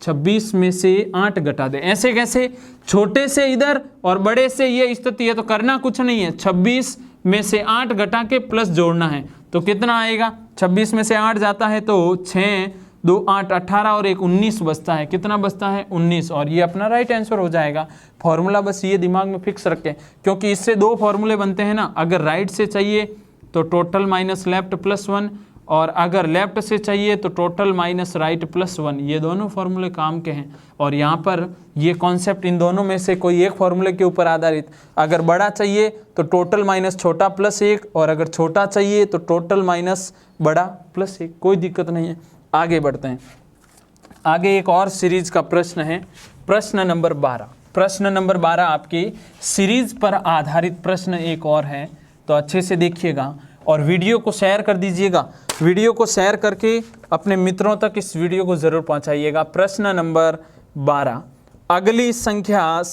26 में से 8 घटा दें। ऐसे कैसे, छोटे से इधर और बड़े से ये स्थिति है, तो करना कुछ नहीं है, 26 में से 8 घटा के प्लस जोड़ना है। तो कितना आएगा, 26 में से 8 जाता है तो 6 2 8 18 और 1 19 बचता है। कितना बचता है, 19, और ये अपना राइट आंसर हो जाएगा। फॉर्मूला बस ये दिमाग में फिक्स रखें, क्योंकि इससे 2 फॉर्मूले बनते हैं ना। अगर राइट से चाहिए तो टोटल माइनस लेफ्ट प्लस 1, और अगर लेफ्ट से चाहिए तो टोटल माइनस राइट प्लस 1, ये दोनों फॉर्मूले काम के हैं। और यहाँ पर ये कॉन्सेप्ट इन दोनों में से कोई एक फॉर्मूले के ऊपर आधारित, अगर बड़ा चाहिए तो टोटल माइनस छोटा प्लस 1, और अगर छोटा चाहिए तो टोटल माइनस बड़ा प्लस 1, कोई दिक्कत नहीं है। आगे बढ़ते हैं, आगे एक और सीरीज का प्रश्न है, प्रश्न नंबर 12। प्रश्न नंबर 12 आपकी सीरीज पर आधारित प्रश्न एक और है, तो अच्छे से देखिएगा और वीडियो को शेयर कर दीजिएगा। वीडियो को शेयर करके अपने मित्रों तक इस वीडियो को ज़रूर पहुंचाइएगा। प्रश्न नंबर 12, अगली संख्या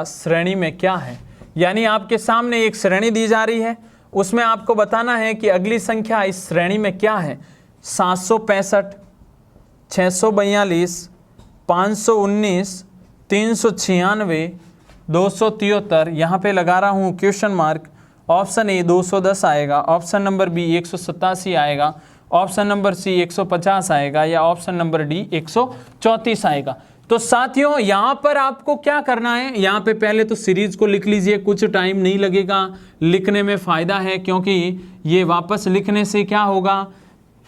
श्रेणी में क्या है। यानी आपके सामने एक श्रेणी दी जा रही है, उसमें आपको बताना है कि अगली संख्या इस श्रेणी में क्या है। 765, 642, 519, 396, 273। यहाँ पे लगा रहा हूँ क्वेश्चन मार्क। ऑप्शन ए 210 आएगा, ऑप्शन नंबर बी 187 आएगा, ऑप्शन नंबर सी 150 आएगा, या ऑप्शन नंबर डी 134 आएगा। तो साथियों यहाँ पर आपको क्या करना है, यहाँ पे पहले तो सीरीज को लिख लीजिए, कुछ टाइम नहीं लगेगा, लिखने में फ़ायदा है, क्योंकि ये वापस लिखने से क्या होगा,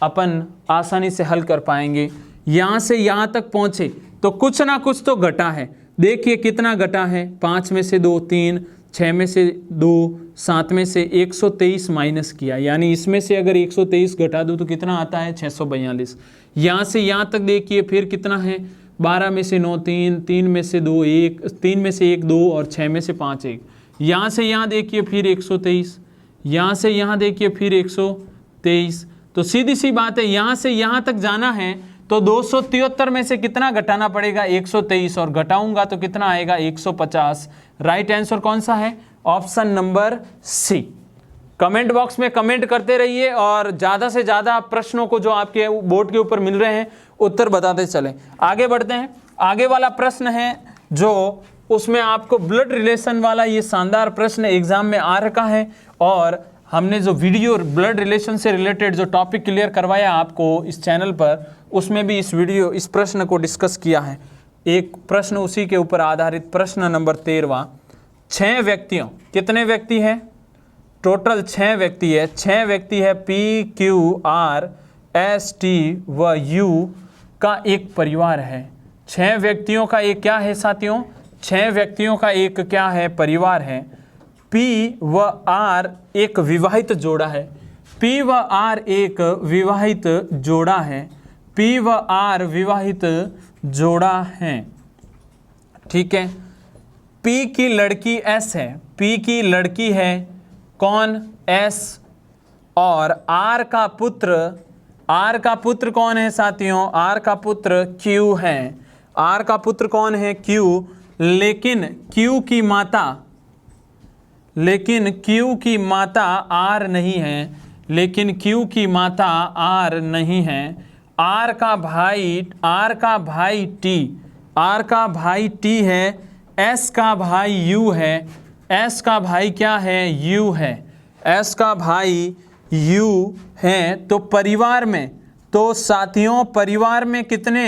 अपन आसानी से हल कर पाएंगे। यहाँ से यहाँ तक पहुँचे तो कुछ ना कुछ तो घटा है। देखिए कितना घटा है, 5 में से 2 3, 6 में से 2, 7 में से 123 माइनस किया, यानी इसमें से अगर 123 घटा दूँ तो कितना आता है 642। यहाँ से यहाँ तक देखिए फिर कितना है, 12 में से 9 3, 3 में से 2 1, 3 में से 1 2 और 6 में से 5 1। यहाँ से यहाँ देखिए फिर 123, यहाँ से यहाँ देखिए फिर 123। तो सीधी सी बात है, यहाँ से यहाँ तक जाना है तो 273 में से कितना घटाना पड़ेगा, 123, और घटाऊंगा तो कितना आएगा 150। राइट आंसर कौन सा है, option number C. Comment box में कमेंट करते रहिए और ज़्यादा से ज़्यादा प्रश्नों को जो आपके बोर्ड के ऊपर मिल रहे हैं उत्तर बताते चलें। आगे बढ़ते हैं। आगे वाला प्रश्न है जो उसमें आपको ब्लड रिलेशन वाला ये शानदार प्रश्न एग्जाम में आ रखा है, और हमने जो वीडियो ब्लड रिलेशन से रिलेटेड जो टॉपिक क्लियर करवाया आपको इस चैनल पर, उसमें भी इस प्रश्न को डिस्कस किया है। एक प्रश्न उसी के ऊपर आधारित, प्रश्न नंबर 13। 6 व्यक्तियों, कितने व्यक्ति हैं टोटल, 6 व्यक्ति है। 6 व्यक्ति है, P Q R S T व U का एक परिवार है। 6 व्यक्तियों का एक क्या है साथियों, 6 व्यक्तियों का एक क्या है, परिवार है। P व R एक विवाहित जोड़ा है। P व R एक विवाहित जोड़ा है। P व R विवाहित जोड़ा है, ठीक है। P की लड़की S है, P की लड़की है कौन, S, और R का पुत्र कौन है साथियों, R का पुत्र Q है। R का पुत्र कौन है, Q, लेकिन Q की माता R नहीं है, लेकिन Q की माता R नहीं है। R का भाई T है, S का भाई U है, S का भाई क्या है, U है, S का भाई U है। तो परिवार में, तो साथियों परिवार में कितने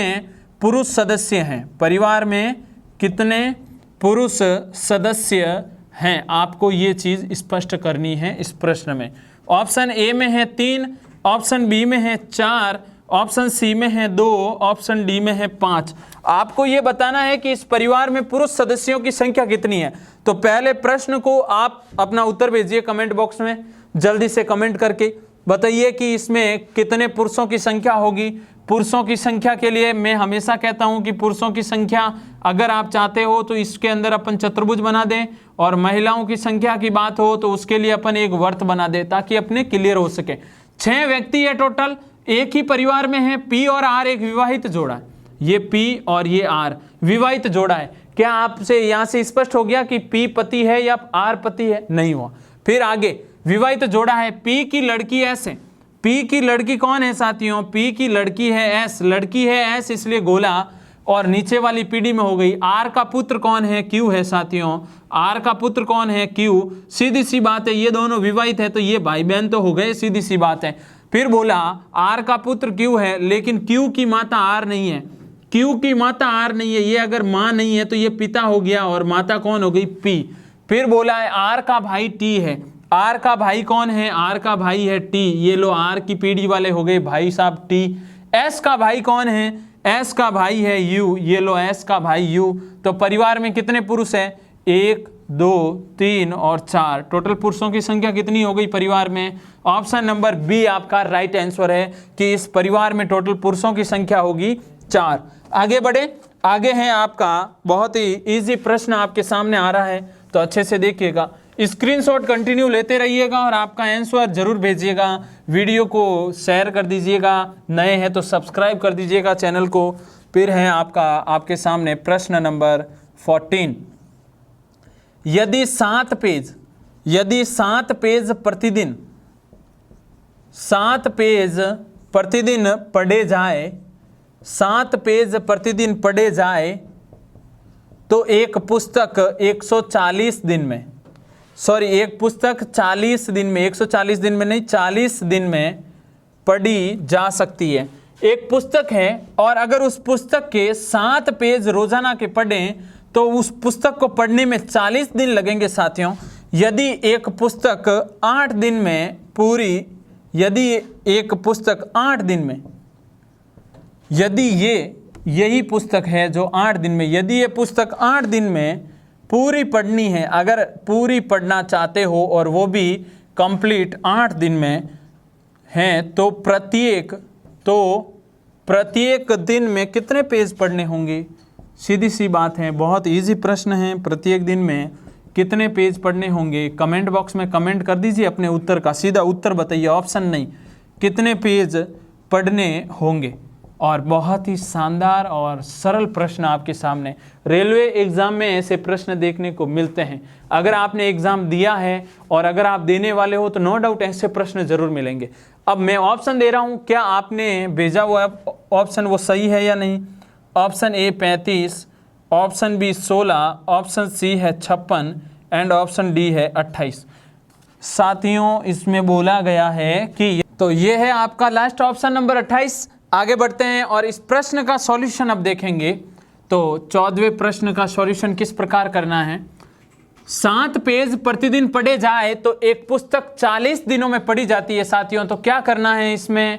पुरुष सदस्य हैं, परिवार में कितने पुरुष सदस्य हैं, आपको ये चीज़ स्पष्ट करनी है इस प्रश्न में। ऑप्शन ए में है 3, ऑप्शन बी में है 4, ऑप्शन सी में है 2, ऑप्शन डी में है 5। आपको ये बताना है कि इस परिवार में पुरुष सदस्यों की संख्या कितनी है। तो पहले प्रश्न को आप अपना उत्तर भेजिए कमेंट बॉक्स में, जल्दी से कमेंट करके बताइए कि इसमें कितने पुरुषों की संख्या होगी। पुरुषों की संख्या के लिए मैं हमेशा कहता हूं कि पुरुषों की संख्या अगर आप चाहते हो तो इसके अंदर अपन चतुर्भुज बना दें, और महिलाओं की संख्या की बात हो तो उसके लिए अपन एक वर्त बना दें, ताकि अपने क्लियर हो सके। 6 व्यक्ति है टोटल, एक ही परिवार में है। P और R एक विवाहित जोड़ा है, ये P और ये R विवाहित जोड़ा है। क्या आपसे यहां से स्पष्ट हो गया कि P पति है या R पति है, नहीं हुआ। फिर आगे विवाहित जोड़ा है, P की लड़की S है। P की लड़की कौन है साथियों, P की लड़की है S, लड़की है S इसलिए गोला, और नीचे वाली पीढ़ी में हो गई। R का पुत्र कौन है, Q है साथियों, R का पुत्र कौन है, Q। सीधी सी बात है, ये दोनों विवाहित है तो ये भाई बहन तो हो गए, सीधी सी बात है। फिर बोला R का पुत्र Q है, लेकिन Q की माता R नहीं है, Q की माता R नहीं है। ये अगर माँ नहीं है तो ये पिता हो गया, और माता कौन हो गई, P। फिर बोला है R का भाई T है, R का भाई कौन है, R का भाई है T, ये लो R की पीढ़ी वाले हो गए भाई साहब T। S का भाई कौन है, S का भाई है U, ये लो S का भाई U। तो परिवार में कितने पुरुष हैं, 1 2 3 और 4, टोटल पुरुषों की संख्या कितनी हो गई परिवार में। ऑप्शन नंबर बी आपका राइट आंसर है कि इस परिवार में टोटल पुरुषों की संख्या होगी 4। आगे बढ़े, आगे है आपका बहुत ही इजी प्रश्न आपके सामने आ रहा है, तो अच्छे से देखिएगा, स्क्रीनशॉट कंटिन्यू लेते रहिएगा और आपका आंसर जरूर भेजिएगा। वीडियो को शेयर कर दीजिएगा, नए हैं तो सब्सक्राइब कर दीजिएगा चैनल को। फिर है आपके सामने प्रश्न नंबर 14। यदि 7 पेज यदि 7 पेज प्रतिदिन 7 पेज प्रतिदिन पढ़े जाए 7 पेज प्रतिदिन पढ़े जाए तो एक पुस्तक 140 दिन में, सॉरी एक पुस्तक 40 दिन में, 140 दिन में नहीं 40 दिन में पढ़ी जा सकती है। एक पुस्तक है और अगर उस पुस्तक के 7 पेज रोजाना के पढ़ें तो उस पुस्तक को पढ़ने में 40 दिन लगेंगे साथियों। यदि एक पुस्तक 8 दिन में पूरी, यदि एक पुस्तक 8 दिन में, यदि यही पुस्तक है जो 8 दिन में, यदि ये पुस्तक 8 दिन में पूरी पढ़नी है, अगर पूरी पढ़ना चाहते हो और वो भी कंप्लीट 8 दिन में है तो प्रत्येक दिन में कितने पेज पढ़ने होंगे? सीधी सी बात है, बहुत इजी प्रश्न है। प्रत्येक दिन में कितने पेज पढ़ने होंगे? कमेंट बॉक्स में कमेंट कर दीजिए अपने उत्तर का, सीधा उत्तर बताइए, ऑप्शन नहीं, कितने पेज पढ़ने होंगे। और बहुत ही शानदार और सरल प्रश्न आपके सामने। रेलवे एग्ज़ाम में ऐसे प्रश्न देखने को मिलते हैं। अगर आपने एग्ज़ाम दिया है और अगर आप देने वाले हो तो नो डाउट ऐसे प्रश्न जरूर मिलेंगे। अब मैं ऑप्शन दे रहा हूं, क्या आपने भेजा हुआ ऑप्शन वो सही है या नहीं? Option A 35, option B 16, option C है 56 एंड ऑप्शन डी है 28। साथियों इसमें बोला गया है कि तो ये है आपका लास्ट ऑप्शन नंबर 28। आगे बढ़ते हैं और इस प्रश्न का सॉल्यूशन अब देखेंगे। तो 14वें प्रश्न का सॉल्यूशन किस प्रकार करना है। 7 पेज प्रतिदिन पढ़े जाए तो एक पुस्तक 40 दिनों में पढ़ी जाती है साथियों। तो क्या करना है इसमें?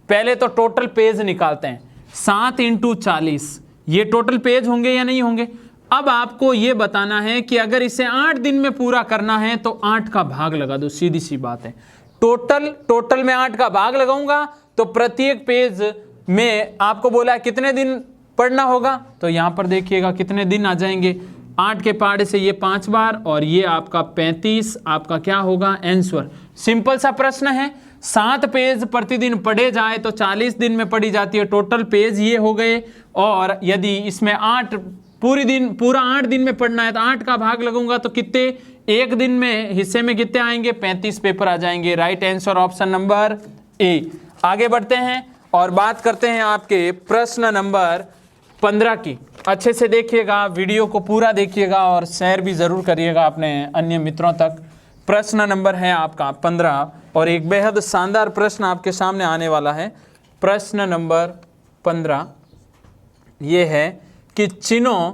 पहले तो टोटल पेज निकालते हैं। 7 × 40 ये टोटल पेज होंगे या नहीं होंगे? अब आपको ये बताना है कि अगर इसे 8 दिन में पूरा करना है तो 8 का भाग लगा दो, सीधी सी बात है। टोटल में 8 का भाग लगाऊंगा तो प्रत्येक पेज में आपको बोला कितने दिन पढ़ना होगा, तो यहां पर देखिएगा कितने दिन आ जाएंगे। 8 के पहाड़े से ये 5 बार और ये आपका 35 आपका क्या होगा आंसर। सिंपल सा प्रश्न है। 7 पेज प्रतिदिन पढ़े जाए तो 40 दिन में पढ़ी जाती है। टोटल पेज ये हो गए और यदि इसमें 8 पूरा 8 दिन में पढ़ना है तो 8 का भाग लगूंगा तो कितने एक दिन में हिस्से में कितने आएंगे? 35 पेपर आ जाएंगे। राइट आंसर ऑप्शन नंबर ए। आगे बढ़ते हैं और बात करते हैं आपके प्रश्न नंबर 15 की। अच्छे से देखिएगा, वीडियो को पूरा देखिएगा और शेयर भी ज़रूर करिएगा अपने अन्य मित्रों तक। प्रश्न नंबर है आपका 15 और एक बेहद शानदार प्रश्न आपके सामने आने वाला है। प्रश्न नंबर 15 ये है कि चिन्हों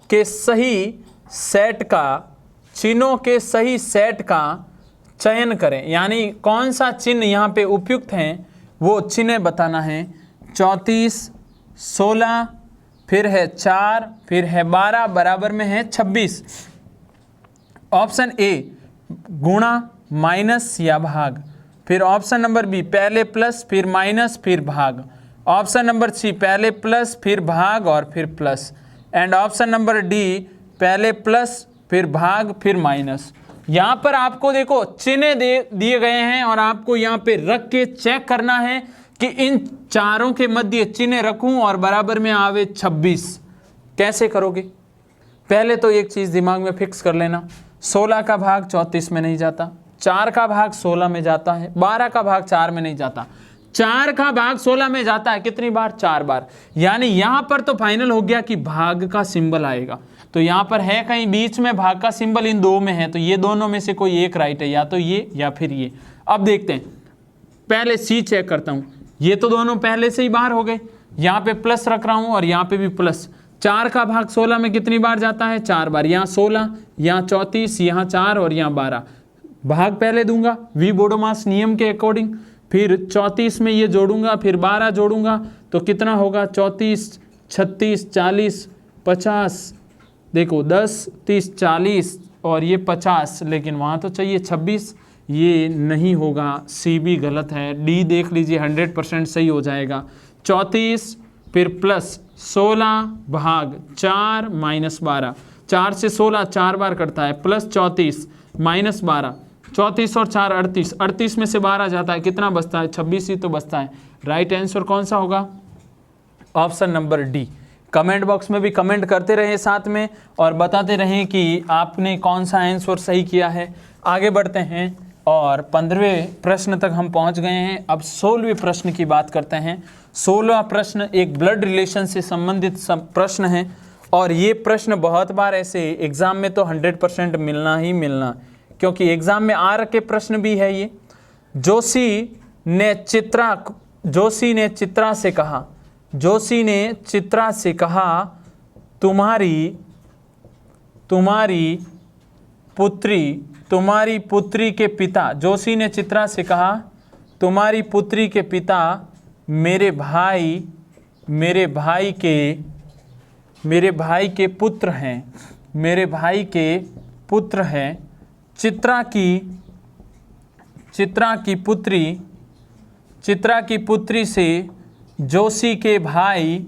के सही सेट का चयन करें। यानी कौन सा चिन्ह यहाँ पे उपयुक्त हैं वो चिन्ह बताना है। 34, 16, फिर है 4, फिर है 12, बराबर में है 26। ऑप्शन ए गुणा, माइनस या भाग। फिर ऑप्शन नंबर बी पहले प्लस फिर माइनस फिर भाग। ऑप्शन नंबर सी पहले प्लस फिर भाग और फिर plus. And option number D पहले प्लस फिर भाग फिर माइनस। यहाँ पर आपको देखो चिन्ह दिए गए हैं और आपको यहाँ पे रख के चेक करना है कि इन चारों के मध्य चिन्ह रखूं और बराबर में आवे 26। कैसे करोगे? पहले तो एक चीज दिमाग में फिक्स कर लेना, 16 का भाग 34 में नहीं जाता, 4 का भाग 16 में जाता है, 12 का भाग 4 में नहीं जाता, 4 का भाग 16 में जाता है। कितनी बार? 4 बार। यानी यहां पर तो फाइनल हो गया कि भाग का सिंबल आएगा। तो यहां पर है कहीं बीच में भाग का सिंबल, इन दो में है, तो ये दोनों में से कोई एक राइट है, या तो ये या फिर ये। अब देखते हैं, पहले सी चेक करता हूं। ये तो दोनों पहले से ही बाहर हो गए। यहाँ पे प्लस रख रहा हूं और यहाँ पे भी प्लस। 4 का भाग 16 में कितनी बार जाता है? 4 बार। यहाँ 16, यहाँ 34, यहाँ 4 और यहाँ 12। भाग पहले दूंगा वी बोडोमास नियम के अकॉर्डिंग, फिर 34 में ये जोड़ूंगा, फिर 12 जोड़ूंगा तो कितना होगा? 34, 36, 40, 50। देखो 10, 30, 40 और ये 50, लेकिन वहाँ तो चाहिए 26। ये नहीं होगा, सी भी गलत है। डी देख लीजिए 100% सही हो जाएगा। 34 फिर प्लस 16 भाग 4 माइनस 12। 4 से 16 4 बार करता है, प्लस 34 माइनस 12। 34 और 4 38, 38 में से 12 जाता है, कितना बचता है? 26 ही तो बचता है। राइट आंसर कौन सा होगा? Option number D. Comment box में भी कमेंट करते रहे साथ में, और बताते रहें कि आपने कौन सा आंसर सही किया है। आगे बढ़ते हैं और 15वें प्रश्न तक हम पहुंच गए हैं। अब 16वें प्रश्न की बात करते हैं। 16वां प्रश्न एक ब्लड रिलेशन से संबंधित प्रश्न है, और ये प्रश्न बहुत बार ऐसे एग्जाम में तो 100% मिलना ही मिलना, क्योंकि एग्जाम में आ रखे प्रश्न भी है ये। जोशी ने चित्रा से कहा तुम्हारी पुत्री के पिता, जोशी ने चित्रा से कहा तुम्हारी पुत्री के पिता मेरे भाई के पुत्र हैं। चित्रा की पुत्री से जोशी के भाई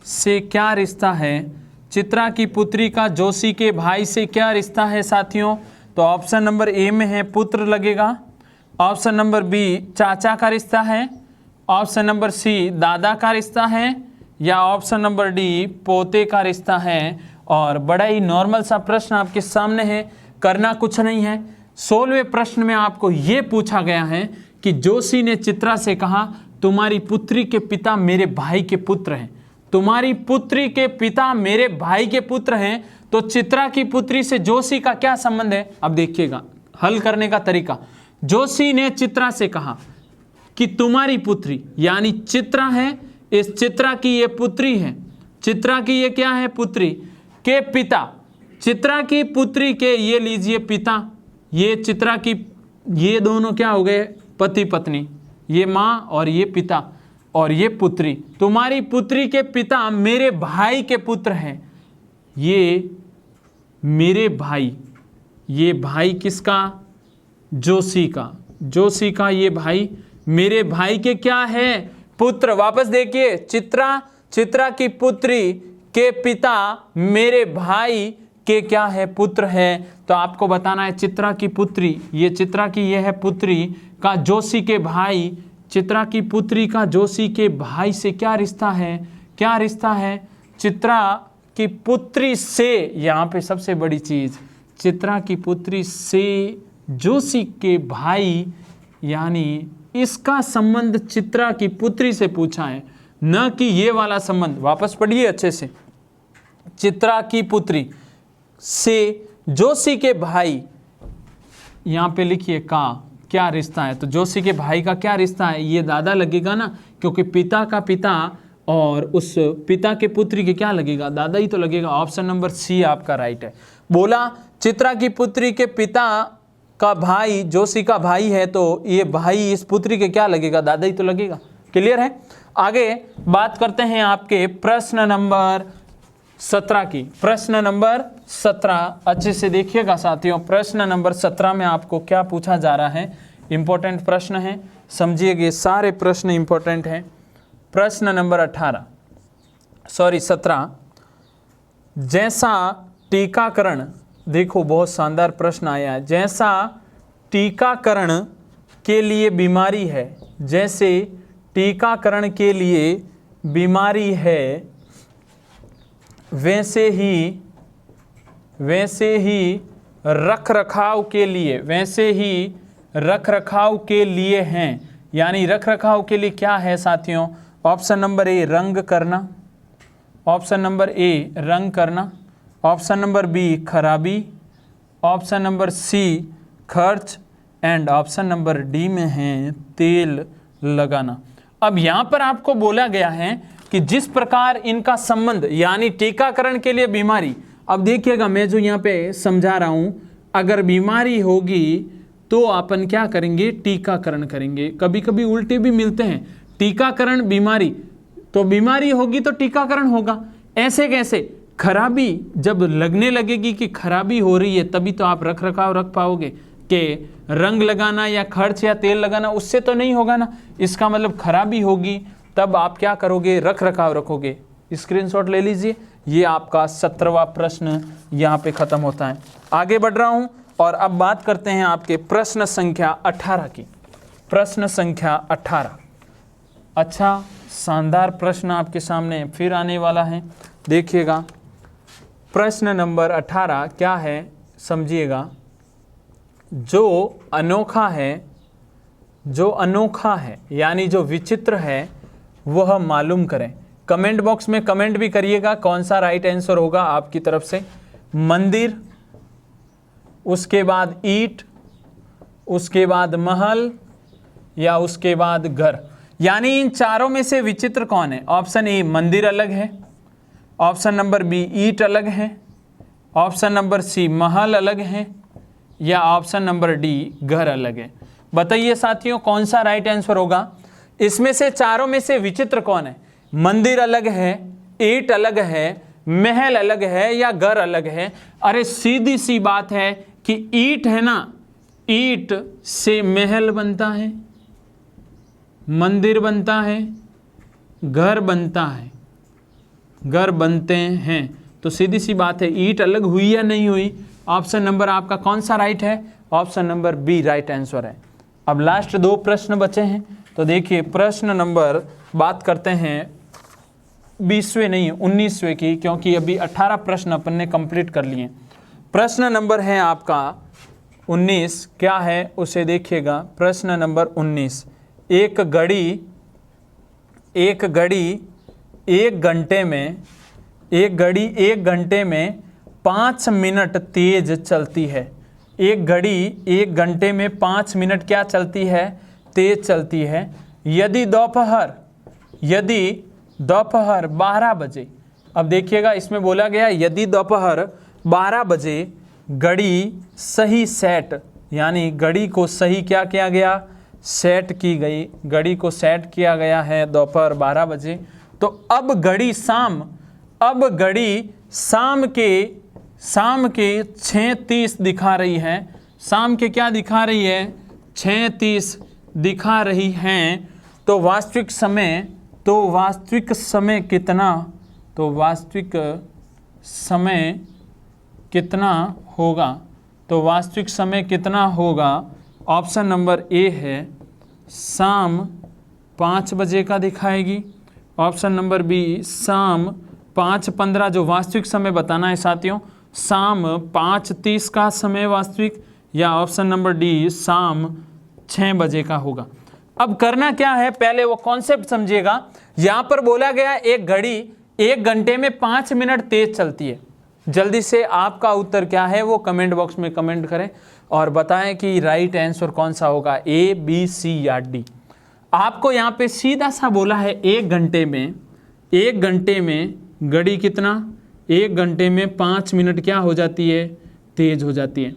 से क्या रिश्ता है? चित्रा की पुत्री का जोशी के भाई से क्या रिश्ता है साथियों? तो ऑप्शन नंबर ए में है पुत्र लगेगा, ऑप्शन नंबर बी चाचा का रिश्ता है, ऑप्शन नंबर सी दादा का रिश्ता है, या ऑप्शन नंबर डी पोते का रिश्ता है। और बड़ा ही नॉर्मल सा प्रश्न आपके सामने है, करना कुछ नहीं है। 16वें प्रश्न में आपको ये पूछा गया है कि जोशी ने चित्रा से कहा तुम्हारी पुत्री के पिता मेरे भाई के पुत्र हैं। तुम्हारी पुत्री के पिता मेरे भाई के पुत्र हैं, तो चित्रा की पुत्री से जोशी का क्या संबंध है? अब देखिएगा हल करने का तरीका। जोशी ने चित्रा से कहा कि तुम्हारी पुत्री, यानी चित्रा है, इस चित्रा की ये पुत्री है, चित्रा की ये क्या है? पुत्री के पिता, चित्रा की पुत्री के ये लीजिए पिता, ये चित्रा की, ये दोनों क्या हो गए? पति पत्नी, ये माँ और ये पिता, और ये पुत्री। तुम्हारी पुत्री के पिता मेरे भाई के पुत्र हैं। ये मेरे भाई, ये भाई किसका? जोशी का ये भाई मेरे भाई के क्या है? पुत्र। वापस देखिए, चित्रा की पुत्री के पिता मेरे भाई के क्या है? पुत्र है। तो आपको बताना है चित्रा की पुत्री, ये चित्रा की ये है पुत्री का जोशी के भाई, चित्रा की पुत्री का जोशी के भाई से क्या रिश्ता है? क्या रिश्ता है? चित्रा की पुत्री से, यहाँ पे सबसे बड़ी चीज, चित्रा की पुत्री से जोशी के भाई, यानी इसका संबंध चित्रा की पुत्री से पूछा है, न कि ये वाला संबंध। वापस पढ़िए अच्छे से, चित्रा की पुत्री से जोशी के भाई, यहाँ पे लिखिए का क्या रिश्ता है? तो जोशी के भाई का क्या रिश्ता है? ये दादा लगेगा ना, क्योंकि पिता का पिता और उस पिता के पुत्री के क्या लगेगा? दादा ही तो लगेगा। ऑप्शन नंबर सी आपका राइट है। बोला चित्रा की पुत्री के पिता का भाई जोशी का भाई है, तो ये भाई इस पुत्री के क्या लगेगा? दादा ही तो लगेगा। क्लियर है? आगे बात करते हैं आपके प्रश्न नंबर 17 की। प्रश्न नंबर 17 अच्छे से देखिएगा साथियों। प्रश्न नंबर 17 में आपको क्या पूछा जा रहा है? इंपॉर्टेंट प्रश्न है, समझिएगा, सारे प्रश्न इंपॉर्टेंट हैं। प्रश्न नंबर 17, जैसा टीकाकरण, देखो बहुत शानदार प्रश्न आया है। जैसा टीकाकरण के लिए बीमारी है, जैसे टीकाकरण के लिए बीमारी है, वैसे ही रख रखाव के लिए हैं। यानी रख रखाव के लिए क्या है साथियों? ऑप्शन नंबर ए रंग करना, ऑप्शन नंबर ए रंग करना, ऑप्शन नंबर बी खराबी, ऑप्शन नंबर सी खर्च, एंड ऑप्शन नंबर डी में है तेल लगाना। अब यहाँ पर आपको बोला गया है कि जिस प्रकार इनका संबंध, यानी टीकाकरण के लिए बीमारी, अब देखिएगा मैं जो यहाँ पे समझा रहा हूँ, अगर बीमारी होगी तो अपन क्या करेंगे? टीकाकरण करेंगे। कभी कभी उल्टे भी मिलते हैं, टीकाकरण बीमारी, तो बीमारी होगी तो टीकाकरण होगा। ऐसे कैसे? खराबी जब लगने लगेगी कि खराबी हो रही है, तभी तो आप रख रखाव रख पाओगे। कि रंग लगाना या खर्च या तेल लगाना, उससे तो नहीं होगा ना। इसका मतलब खराबी होगी, तब आप क्या करोगे? रख रखाव रखोगे। स्क्रीनशॉट ले लीजिए। ये आपका 17वां प्रश्न यहाँ पे खत्म होता है। आगे बढ़ रहा हूँ और अब बात करते हैं आपके प्रश्न संख्या 18 की। प्रश्न संख्या 18। अच्छा, शानदार प्रश्न आपके सामने फिर आने वाला है। देखिएगा प्रश्न नंबर 18 क्या है, समझिएगा। जो अनोखा है यानी जो विचित्र है वह मालूम करें। कमेंट बॉक्स में कमेंट भी करिएगा कौन सा राइट आंसर होगा आपकी तरफ से। मंदिर, उसके बाद ईंट, उसके बाद महल या उसके बाद घर, यानी इन चारों में से विचित्र कौन है? ऑप्शन ए मंदिर अलग है, ऑप्शन नंबर बी ईंट अलग है, ऑप्शन नंबर सी महल अलग है, या ऑप्शन नंबर डी घर अलग है। बताइए साथियों कौन सा राइट आंसर होगा? इसमें से चारों में से विचित्र कौन है? मंदिर अलग है, ईंट अलग है, महल अलग है या घर अलग है? अरे सीधी सी बात है कि ईंट है ना, ईंट से महल बनता है, मंदिर बनता है, घर बनता है, घर बनते हैं। तो सीधी सी बात है ईंट अलग हुई या नहीं हुई? ऑप्शन नंबर आपका कौन सा राइट है? Option number B right answer है। अब लास्ट 2 प्रश्न बचे हैं, तो देखिए प्रश्न नंबर बात करते हैं 20वें नहीं 19वें की, क्योंकि अभी 18 प्रश्न अपन ने कंप्लीट कर लिए। प्रश्न नंबर है आपका 19, क्या है उसे देखिएगा। प्रश्न नंबर 19, एक घड़ी 1 घंटे में 5 मिनट तेज चलती है। एक घड़ी 1 घंटे में 5 मिनट क्या चलती है? तेज चलती है। यदि दोपहर 12 बजे, अब देखिएगा इसमें बोला गया यदि दोपहर 12 बजे घड़ी सही सेट, यानी घड़ी को सही क्या किया गया? सेट की गई, घड़ी को सेट किया गया है दोपहर 12 बजे, तो अब घड़ी शाम के 6:30 दिखा रही है। शाम के क्या दिखा रही है? 6:30 दिखा रही हैं। तो वास्तविक समय कितना? तो वास्तविक समय कितना होगा? तो वास्तविक समय कितना होगा? ऑप्शन नंबर ए है शाम 5 बजे का दिखाएगी, ऑप्शन नंबर बी शाम 5:15 जो वास्तविक समय बताना है साथियों, शाम 5:30 का समय वास्तविक, या ऑप्शन नंबर डी शाम 6 बजे का होगा। अब करना क्या है, पहले वो कॉन्सेप्ट समझिएगा। यहाँ पर बोला गया एक घड़ी 1 घंटे में 5 मिनट तेज चलती है। जल्दी से आपका उत्तर क्या है वो कमेंट बॉक्स में कमेंट करें और बताएं कि राइट आंसर कौन सा होगा, ए, बी, सी या डी। आपको यहाँ पे सीधा सा बोला है 1 घंटे में घड़ी कितना? 1 घंटे में 5 मिनट क्या हो जाती है? तेज हो जाती है।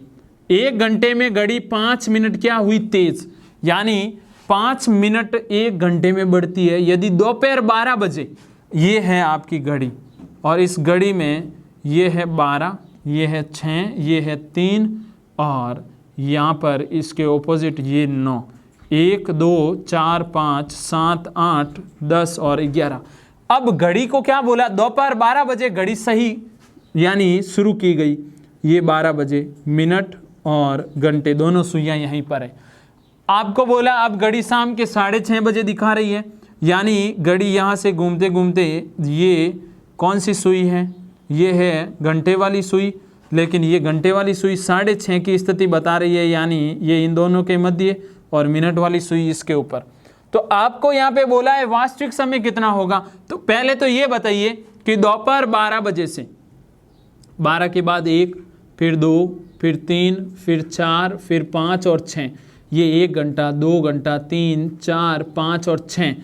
1 घंटे में घड़ी 5 मिनट क्या हुई? तेज, यानी 5 मिनट 1 घंटे में बढ़ती है। यदि दोपहर 12 बजे, ये है आपकी घड़ी और इस घड़ी में ये है 12, ये है 6, ये है 3 और यहाँ पर इसके ऑपोजिट ये 9, 1, 2, 4, 5, 7, 8, 10 और 11। अब घड़ी को क्या बोला? दोपहर 12 बजे घड़ी सही यानी शुरू की गई, ये 12 बजे, मिनट और घंटे दोनों सुइयां यहीं पर है। आपको बोला अब घड़ी शाम के 6:30 बजे दिखा रही है, यानी घड़ी यहाँ से घूमते घूमते ये कौन सी सुई है? ये है घंटे वाली सुई, लेकिन ये घंटे वाली सुई 6:30 की स्थिति बता रही है, यानी ये इन दोनों के मध्य, और मिनट वाली सुई इसके ऊपर। तो आपको यहाँ पे बोला है वास्तविक समय कितना होगा। तो पहले तो ये बताइए कि दोपहर 12 बजे से 12 के बाद 1, फिर 2, फिर 3, फिर 4, फिर 5 और 6, ये 1 घंटा, 2 घंटा, 3, 4, 5 और 6।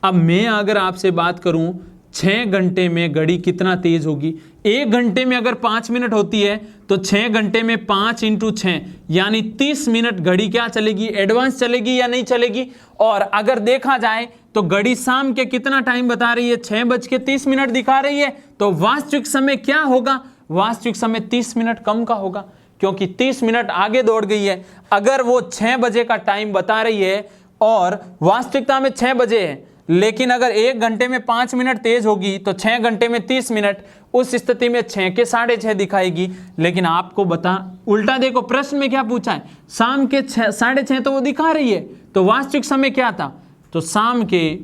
अब मैं अगर आपसे बात करूं 6 घंटे में घड़ी कितना तेज होगी? 1 घंटे में अगर 5 मिनट होती है तो 6 घंटे में 5 × 6 यानी 30 मिनट घड़ी क्या चलेगी? एडवांस चलेगी या नहीं चलेगी? और अगर देखा जाए तो घड़ी शाम के कितना टाइम बता रही है? 6:30 दिखा रही है। तो वास्तविक समय क्या होगा? वास्तविक समय 30 मिनट कम का होगा, क्योंकि 30 मिनट आगे दौड़ गई है। अगर वो 6 बजे का टाइम बता रही है और वास्तविकता में 6 बजे है, लेकिन अगर 1 घंटे में 5 मिनट तेज होगी तो 6 घंटे में 30 मिनट, उस स्थिति में 6 के 6:30 दिखाएगी। लेकिन आपको बता उल्टा देखो, प्रश्न में क्या पूछा है? शाम के 6:30 तो वो दिखा रही है, तो वास्तविक समय क्या था? तो शाम के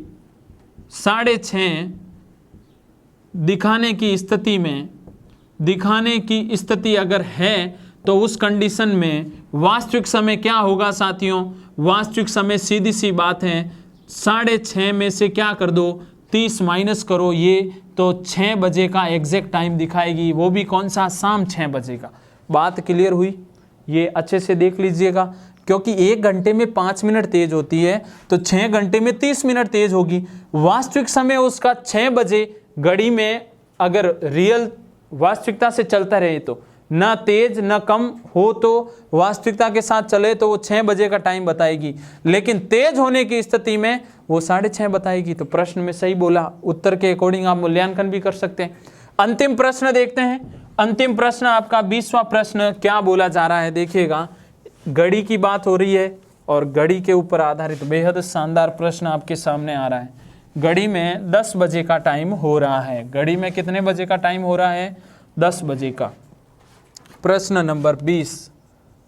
6.5 दिखाने की स्थिति अगर है तो उस कंडीशन में वास्तविक समय क्या होगा साथियों? वास्तविक समय सीधी सी बात है 6.5 में से क्या कर दो 30 माइनस करो, ये तो 6 बजे का एग्जैक्ट टाइम दिखाएगी, वो भी कौन सा? शाम 6 बजे का। बात क्लियर हुई? ये अच्छे से देख लीजिएगा, क्योंकि 1 घंटे में 5 मिनट तेज होती है तो 6 घंटे में 30 मिनट तेज होगी। वास्तविक समय उसका 6 बजे घड़ी में अगर रियल वास्तविकता से चलता रहे तो ना तेज ना कम हो, तो वास्तविकता के साथ चले तो वो 6 बजे का टाइम बताएगी, लेकिन तेज होने की स्थिति में वो 6:30 बताएगी। तो प्रश्न में सही बोला, उत्तर के अकॉर्डिंग आप मूल्यांकन भी कर सकते हैं। अंतिम प्रश्न देखते हैं। अंतिम प्रश्न आपका 20वां प्रश्न क्या बोला जा रहा है देखिएगा। घड़ी की बात हो रही है और घड़ी के ऊपर आधारित बेहद शानदार प्रश्न आपके सामने आ रहा है। घड़ी में 10 बजे का टाइम हो रहा है। घड़ी में कितने बजे का टाइम हो रहा है? 10 बजे का। प्रश्न नंबर 20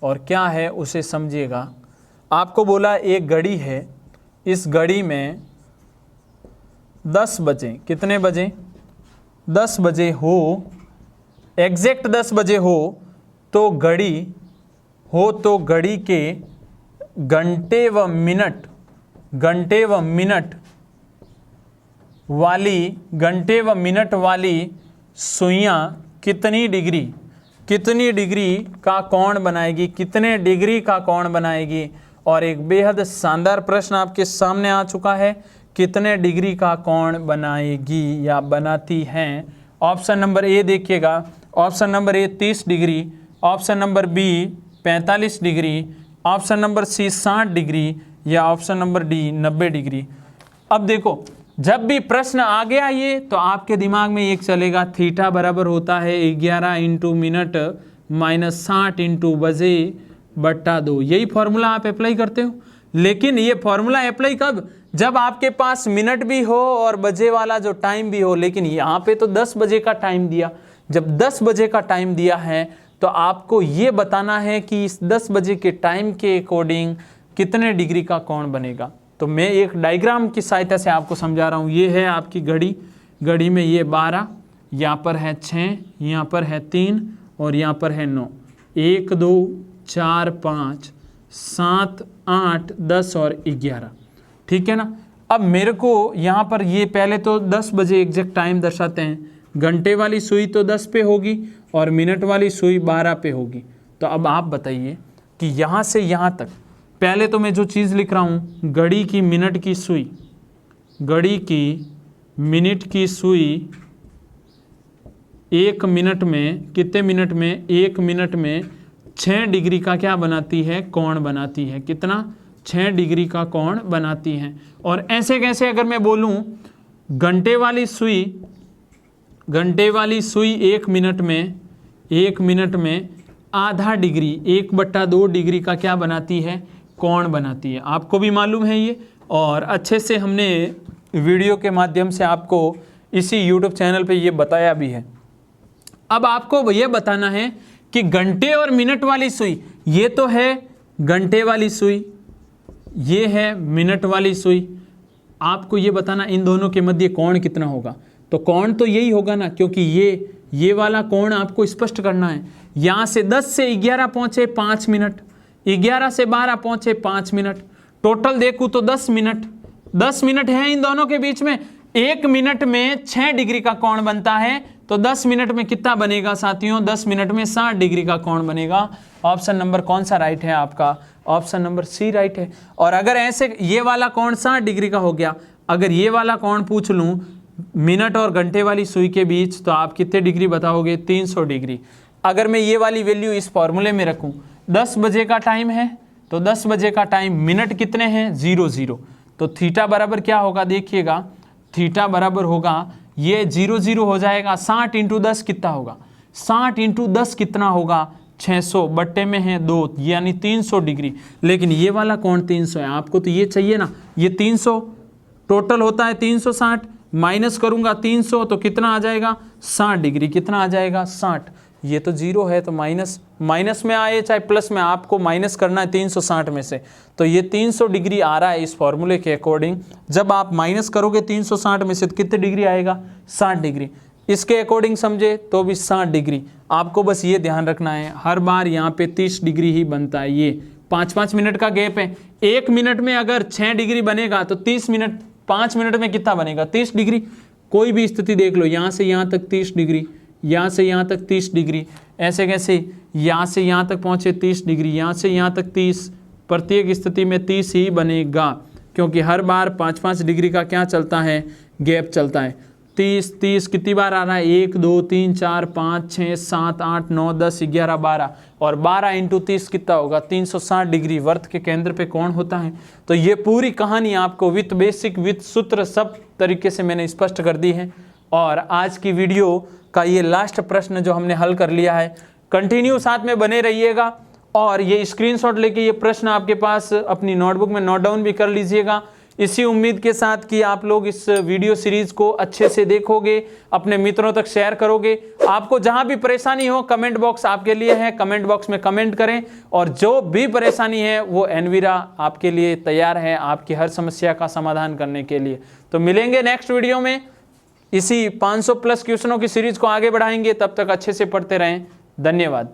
और क्या है उसे समझिएगा। आपको बोला एक घड़ी है, इस घड़ी में 10 बजे, कितने बजे? 10 बजे हो, एग्जैक्ट 10 बजे हो तो घड़ी के घंटे व मिनट वाली सुइयां कितनी डिग्री का कोण बनाएगी? कितने डिग्री का कोण बनाएगी? और एक बेहद शानदार प्रश्न आपके सामने आ चुका है, कितने डिग्री का कोण बनाएगी या बनाती हैं? ऑप्शन नंबर ए देखिएगा। Option number A 30 degree, option number B 45 degree, option number C 60 degree या ऑप्शन नंबर डी 90 डिग्री। अब देखो, जब भी प्रश्न आ गया ये तो आपके दिमाग में एक चलेगा, थीटा बराबर होता है 11 इंटू मिनट माइनस 60 इंटू बजे बट्टा 2। यही फॉर्मूला आप अप्लाई करते हो। लेकिन ये फॉर्मूला अप्लाई कब? जब आपके पास मिनट भी हो और बजे वाला जो टाइम भी हो। लेकिन यहाँ पे तो 10 बजे का टाइम दिया। जब 10 बजे का टाइम दिया है तो आपको ये बताना है कि इस 10 बजे के टाइम के अकॉर्डिंग कितने डिग्री का कोण बनेगा। तो मैं एक डायग्राम की सहायता से आपको समझा रहा हूँ। ये है आपकी घड़ी में ये 12, यहाँ पर है 6, यहाँ पर है 3 और यहाँ पर है 9। 1 2 4 5 7 8 10 और 11, ठीक है ना। अब मेरे को यहाँ पर ये पहले तो 10 बजे एग्जैक्ट टाइम दर्शाते हैं। घंटे वाली सुई तो 10 पे होगी और मिनट वाली सुई 12 पे होगी। तो अब आप बताइए कि यहाँ से यहाँ तक, पहले तो मैं जो चीज़ लिख रहा हूँ, घड़ी की मिनट की सुई 1 मिनट में कितने मिनट में? 1 मिनट में 6 डिग्री का क्या बनाती है? कोण बनाती है। कितना? 6 डिग्री का कोण बनाती है। और ऐसे कैसे अगर मैं बोलूँ घंटे वाली सुई 1 मिनट में आधा डिग्री 1/2 डिग्री का क्या बनाती है? कोण बनाती है। आपको भी मालूम है ये, और अच्छे से हमने वीडियो के माध्यम से आपको इसी YouTube चैनल पे ये बताया भी है। अब आपको ये बताना है कि घंटे और मिनट वाली सुई, ये तो है घंटे वाली सुई, ये है मिनट वाली सुई। आपको ये बताना इन दोनों के मध्य कोण कितना होगा। तो कोण तो यही होगा ना, क्योंकि ये वाला कोण आपको स्पष्ट करना है। यहाँ से 10 से 11 पहुँचे 5 मिनट, 11 से 12 पहुँचे 5 मिनट, टोटल देखूँ तो 10 मिनट है इन दोनों के बीच में। 1 मिनट में 6 डिग्री का कोण बनता है, तो 10 मिनट में कितना बनेगा साथियों? 10 मिनट में 60 डिग्री का कोण बनेगा। ऑप्शन नंबर कौन सा राइट है आपका? ऑप्शन नंबर सी राइट है। और अगर ऐसे ये वाला कोण 60 डिग्री का हो गया, अगर ये वाला कोण पूछ लूँ मिनट और घंटे वाली सुई के बीच, तो आप कितने डिग्री बताओगे? 300 डिग्री। अगर मैं ये वाली वैल्यू इस फॉर्मूले में रखूँ, 10 बजे का टाइम है तो 10 बजे का टाइम, मिनट कितने हैं? 0 तो थीटा बराबर क्या होगा देखिएगा, थीटा बराबर होगा ये 0 हो जाएगा। 60 इंटू 10 कितना होगा? 60 इंटू 10 कितना होगा? 600 बट्टे में है 2, यानी 300 डिग्री। लेकिन ये वाला कोण 300 है, आपको तो ये चाहिए ना, ये 300 टोटल होता है 360, माइनस करूंगा 300 तो कितना आ जाएगा? 60 डिग्री। कितना आ जाएगा? 60। ये तो 0 है तो माइनस माइनस में आए चाहे प्लस में, आपको माइनस करना है 360 में से। तो ये 300 डिग्री आ रहा है इस फॉर्मूले के अकॉर्डिंग। जब आप माइनस करोगे 360 में से तो कितने डिग्री आएगा, 60 डिग्री। इसके अकॉर्डिंग समझे तो भी 60 डिग्री। आपको बस ये ध्यान रखना है, हर बार यहाँ पे 30 डिग्री ही बनता है। ये 5-5 मिनट का गैप है। 1 मिनट में अगर 6 डिग्री बनेगा तो 30 मिनट, 5 मिनट में कितना बनेगा, 30 डिग्री। कोई भी स्थिति देख लो, यहाँ से यहाँ तक 30 डिग्री, यहाँ से यहाँ तक 30 डिग्री, ऐसे कैसे, यहाँ से यहाँ तक पहुँचे 30 डिग्री, यहाँ से यहाँ तक 30, प्रत्येक स्थिति में 30 ही बनेगा, क्योंकि हर बार 5-5 डिग्री का क्या चलता है, गैप चलता है। 30 कितनी बार आ रहा है, 1 2 3 4 5 6 7 8 9 10 11 12, और 12 इंटू 30 कितना होगा, 360 डिग्री। वर्त के केंद्र पे कौन होता है। तो ये पूरी कहानी आपको विथ बेसिक, विथ सूत्र, सब तरीके से मैंने स्पष्ट कर दी है। और आज की वीडियो का ये लास्ट प्रश्न जो हमने हल कर लिया है, कंटिन्यू साथ में बने रहिएगा। और ये स्क्रीनशॉट लेके ये प्रश्न आपके पास अपनी नोटबुक में नोट डाउन भी कर लीजिएगा। इसी उम्मीद के साथ कि आप लोग इस वीडियो सीरीज को अच्छे से देखोगे, अपने मित्रों तक शेयर करोगे। आपको जहां भी परेशानी हो, कमेंट बॉक्स आपके लिए है, कमेंट बॉक्स में कमेंट करें, और जो भी परेशानी है वो एनवीरा आपके लिए तैयार है, आपकी हर समस्या का समाधान करने के लिए। तो मिलेंगे नेक्स्ट वीडियो में, इसी 500 प्लस क्वेश्चनों की सीरीज को आगे बढ़ाएंगे। तब तक अच्छे से पढ़ते रहें। धन्यवाद।